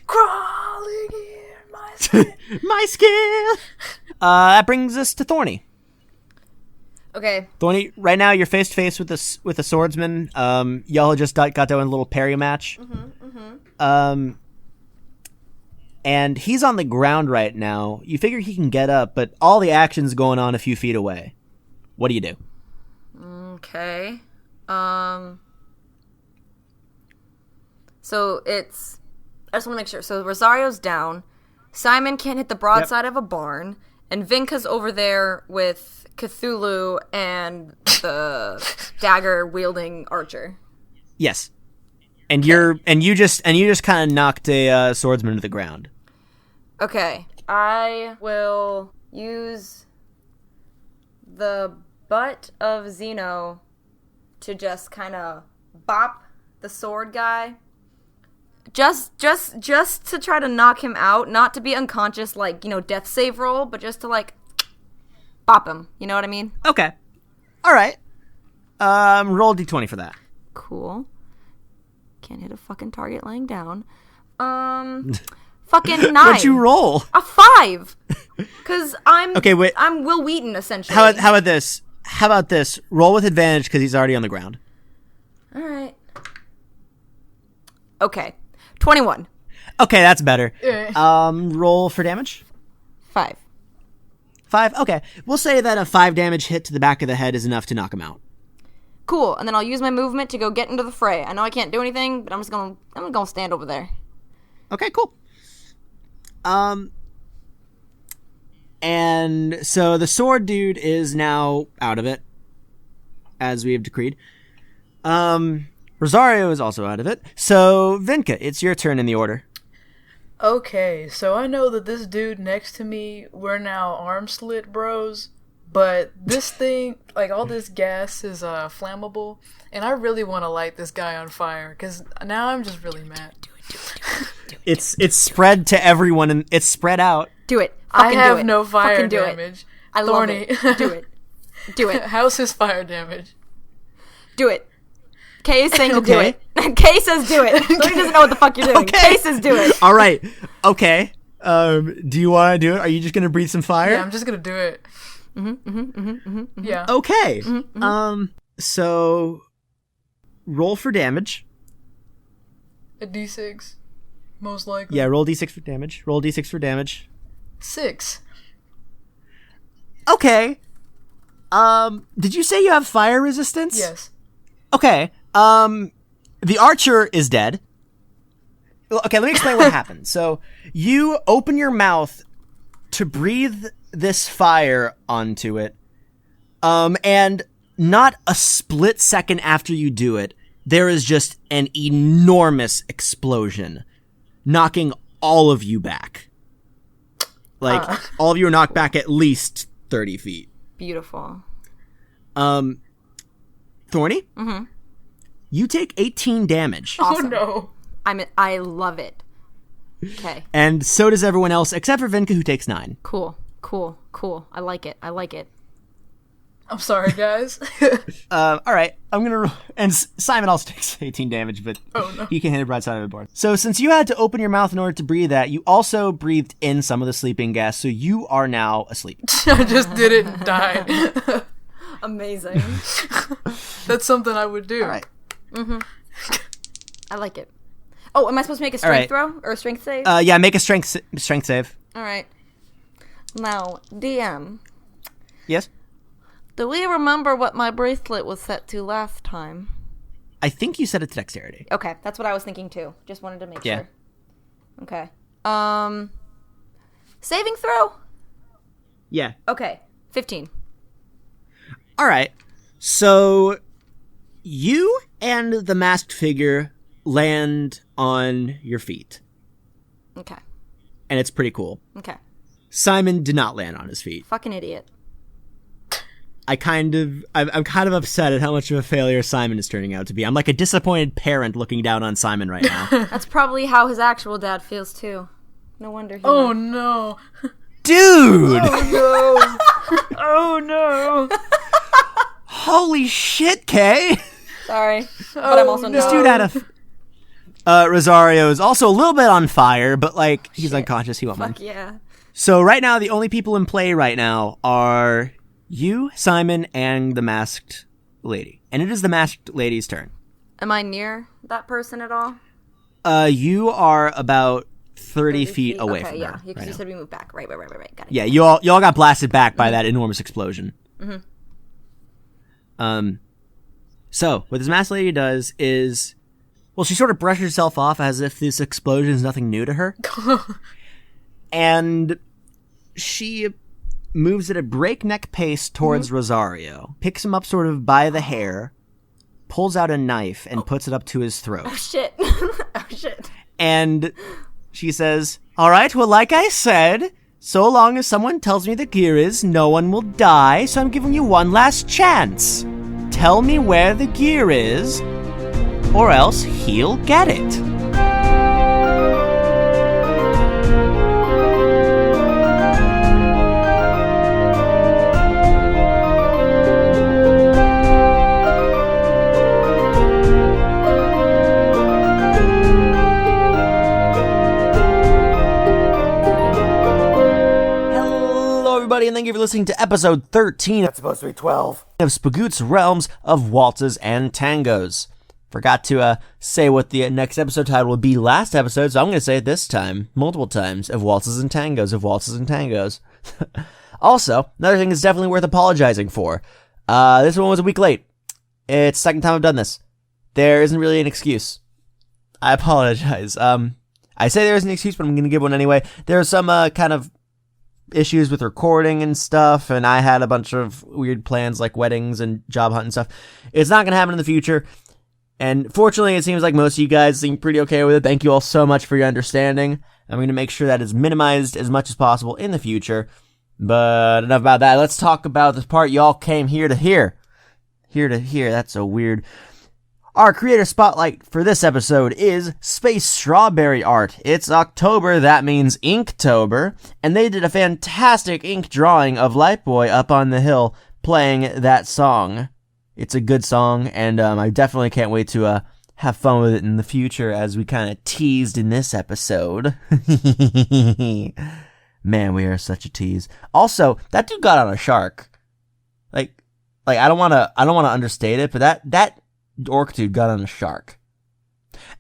Crawling in my skin. My skin! That brings us to Thorny. Okay. Thorny, right now you're face to face with a swordsman. Y'all just got done in a little parry match. And he's on the ground right now. You figure he can get up, but all the action's going on a few feet away. What do you do? Okay. So it's... I just want to make sure. So Rosario's down. Simon can't hit the broadside of a barn. And Vinka's over there with Cthulhu and the dagger-wielding archer. Yes. And you just kind of knocked a swordsman to the ground. Okay. I will use the butt of Zeno to just kind of bop the sword guy. Just to try to knock him out, not to be unconscious, like, death save roll, but just to, like, bop him. You know what I mean? Okay. All right. Roll D20 for that. Cool. Can't hit a fucking target laying down. Fucking 9. What'd you roll? A 5. Because I'm wait. I'm Will Wheaton, essentially. How about this? How about this? Roll with advantage because he's already on the ground. All right. Okay. 21. Okay, that's better. Roll for damage. 5. 5. Okay, we'll say that a 5 damage hit to the back of the head is enough to knock him out. Cool. And then I'll use my movement to go get into the fray. I know I can't do anything, but I'm gonna stand over there. Okay, cool. And so the sword dude is now out of it. as we have decreed. Rosario is also out of it. So, Vinka, it's your turn in the order. Okay, so I know that this dude next to me, we're now arm slit bros, but this thing, like all this gas is flammable, and I really want to light this guy on fire, because now I'm just really mad. It's spread to everyone, and it's spread out. Do it. I Fucking have do it. no fire Fucking do damage. It. I Thorny. love it. Do it. Do it. How's his fire damage? Do it. Kay is saying to do Okay. it. Kay says do it. Thorny doesn't know what the fuck you're doing. Okay. Kay says do it. All right. Okay. Do you want to do it? Are you just going to breathe some fire? Yeah, I'm just gonna do it. Yeah. Okay. So roll for damage. A d6, most likely. Yeah, roll d6 for damage. Roll d6 for damage. 6. Okay. Did you say you have fire resistance? Yes. Okay. The archer is dead. Well, okay, let me explain what happened. So, you open your mouth to breathe this fire onto it. And not a split second after you do it, there is just an enormous explosion, knocking all of you back. Like, all of you are knocked back at least 30 feet. Beautiful. Thorny? Mm-hmm. You take 18 damage. Awesome. Oh no. I love it. Okay. And so does everyone else, except for Vinka, who takes 9. Cool. I like it. I'm sorry, guys. All right, I'm gonna roll. And Simon also takes 18 damage, but he can hit it right side of the board. So since you had to open your mouth in order to breathe that, you also breathed in some of the sleeping gas, so you are now asleep. I just did it and died. Amazing. That's something I would do. All right. I like it. Oh, am I supposed to make a strength throw or a strength save? Yeah, make a strength save. All right. Now, DM, Yes. do we remember what my bracelet was set to last time? I think you set it to dexterity. Okay, that's what I was thinking too. Just wanted to make Yeah. sure. Okay. Saving throw? Yeah. Okay. 15. All right. So you and the masked figure land on your feet, Okay. and it's pretty cool. Okay. Simon did not land on his feet. Fucking idiot. I'm kind of upset at how much of a failure Simon is turning out to be. I'm like a disappointed parent looking down on Simon right now. That's probably how his actual dad feels too. No wonder he Oh no. Dude! Oh no. Holy shit, Kay! Sorry. But I'm also This dude had a... Rosario is also a little bit on fire, but like, he's unconscious, he won't mind. Fuck yeah. So right now, the only people in play right now are you, Simon, and the masked lady. And it is the masked lady's turn. Am I near that person at all? You are about 30 feet away okay, from yeah. her. Because right you now. said we moved back. Right. Got it. Yeah, you all got blasted back by that enormous explosion. So, what this masked lady does is, well, she sort of brushes herself off as if this explosion is nothing new to her. And she moves at a breakneck pace towards Rosario, picks him up sort of by the hair, pulls out a knife, and puts it up to his throat. Oh, shit. Oh, shit. And she says, all right, well, like I said, so long as someone tells me the gear is, no one will die, so I'm giving you one last chance. Tell me where the gear is, or else he'll get it. And thank you for listening to episode 13. That's supposed to be 12. Of Spagoots Realms of Waltzes and Tangos. Forgot to say what the next episode title would be last episode, so I'm going to say it this time, multiple times, of Waltzes and Tangos, of Waltzes and Tangos. Also, another thing is definitely worth apologizing for. This one was a week late. It's the second time I've done this. There isn't really an excuse. I apologize. I say there is an excuse, but I'm going to give one anyway. There are some kind of issues with recording and stuff, and I had a bunch of weird plans like weddings and job hunt and stuff. It's not going to happen in the future. And fortunately, it seems like most of you guys seem pretty okay with it. Thank you all so much for your understanding. I'm going to make sure that is minimized as much as possible in the future. But enough about that. Let's talk about the part y'all came here to hear. Here to hear. That's so weird. Our creator spotlight for this episode is Space Strawberry Art. It's October, that means Inktober, and they did a fantastic ink drawing of Lightboy up on the hill playing that song. It's a good song, and I definitely can't wait to have fun with it in the future, as we kind of teased in this episode. Man, we are such a tease. Also, that dude got on a shark. Like I don't want to understate it, but that orc dude got on a shark.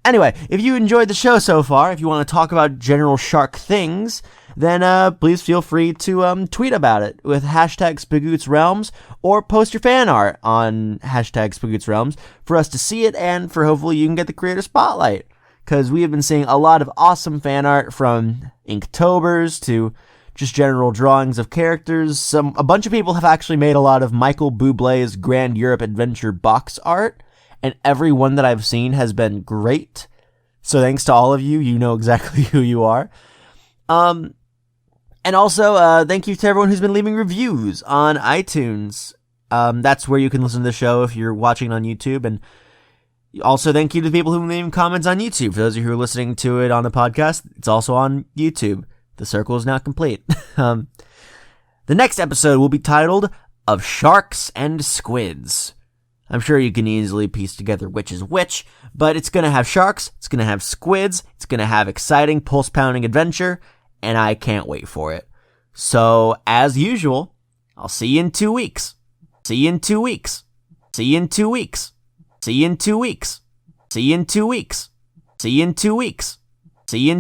Anyway, if you enjoyed the show so far, if you want to talk about general shark things, then please feel free to tweet about it with hashtag SpagootsRealms, or post your fan art on hashtag SpagootsRealms for us to see it, and for hopefully you can get the creator spotlight. Because we have been seeing a lot of awesome fan art, from Inktobers to just general drawings of characters. A bunch of people have actually made a lot of Michael Bublé's Grand Europe Adventure box art, and every one that I've seen has been great. So thanks to all of you. You know exactly who you are. And also, thank you to everyone who's been leaving reviews on iTunes. That's where you can listen to the show if you're watching on YouTube. And also, thank you to the people who leave comments on YouTube. For those of you who are listening to it on the podcast, it's also on YouTube. The circle is now complete. The next episode will be titled Of Sharks and Squids. I'm sure you can easily piece together which is which, but it's going to have sharks, it's going to have squids, it's going to have exciting, pulse-pounding adventure, and I can't wait for it. So, as usual, I'll see you in 2 weeks. See you in 2 weeks. See you in 2 weeks. See you in 2 weeks. See you in 2 weeks. See you in 2 weeks. See you in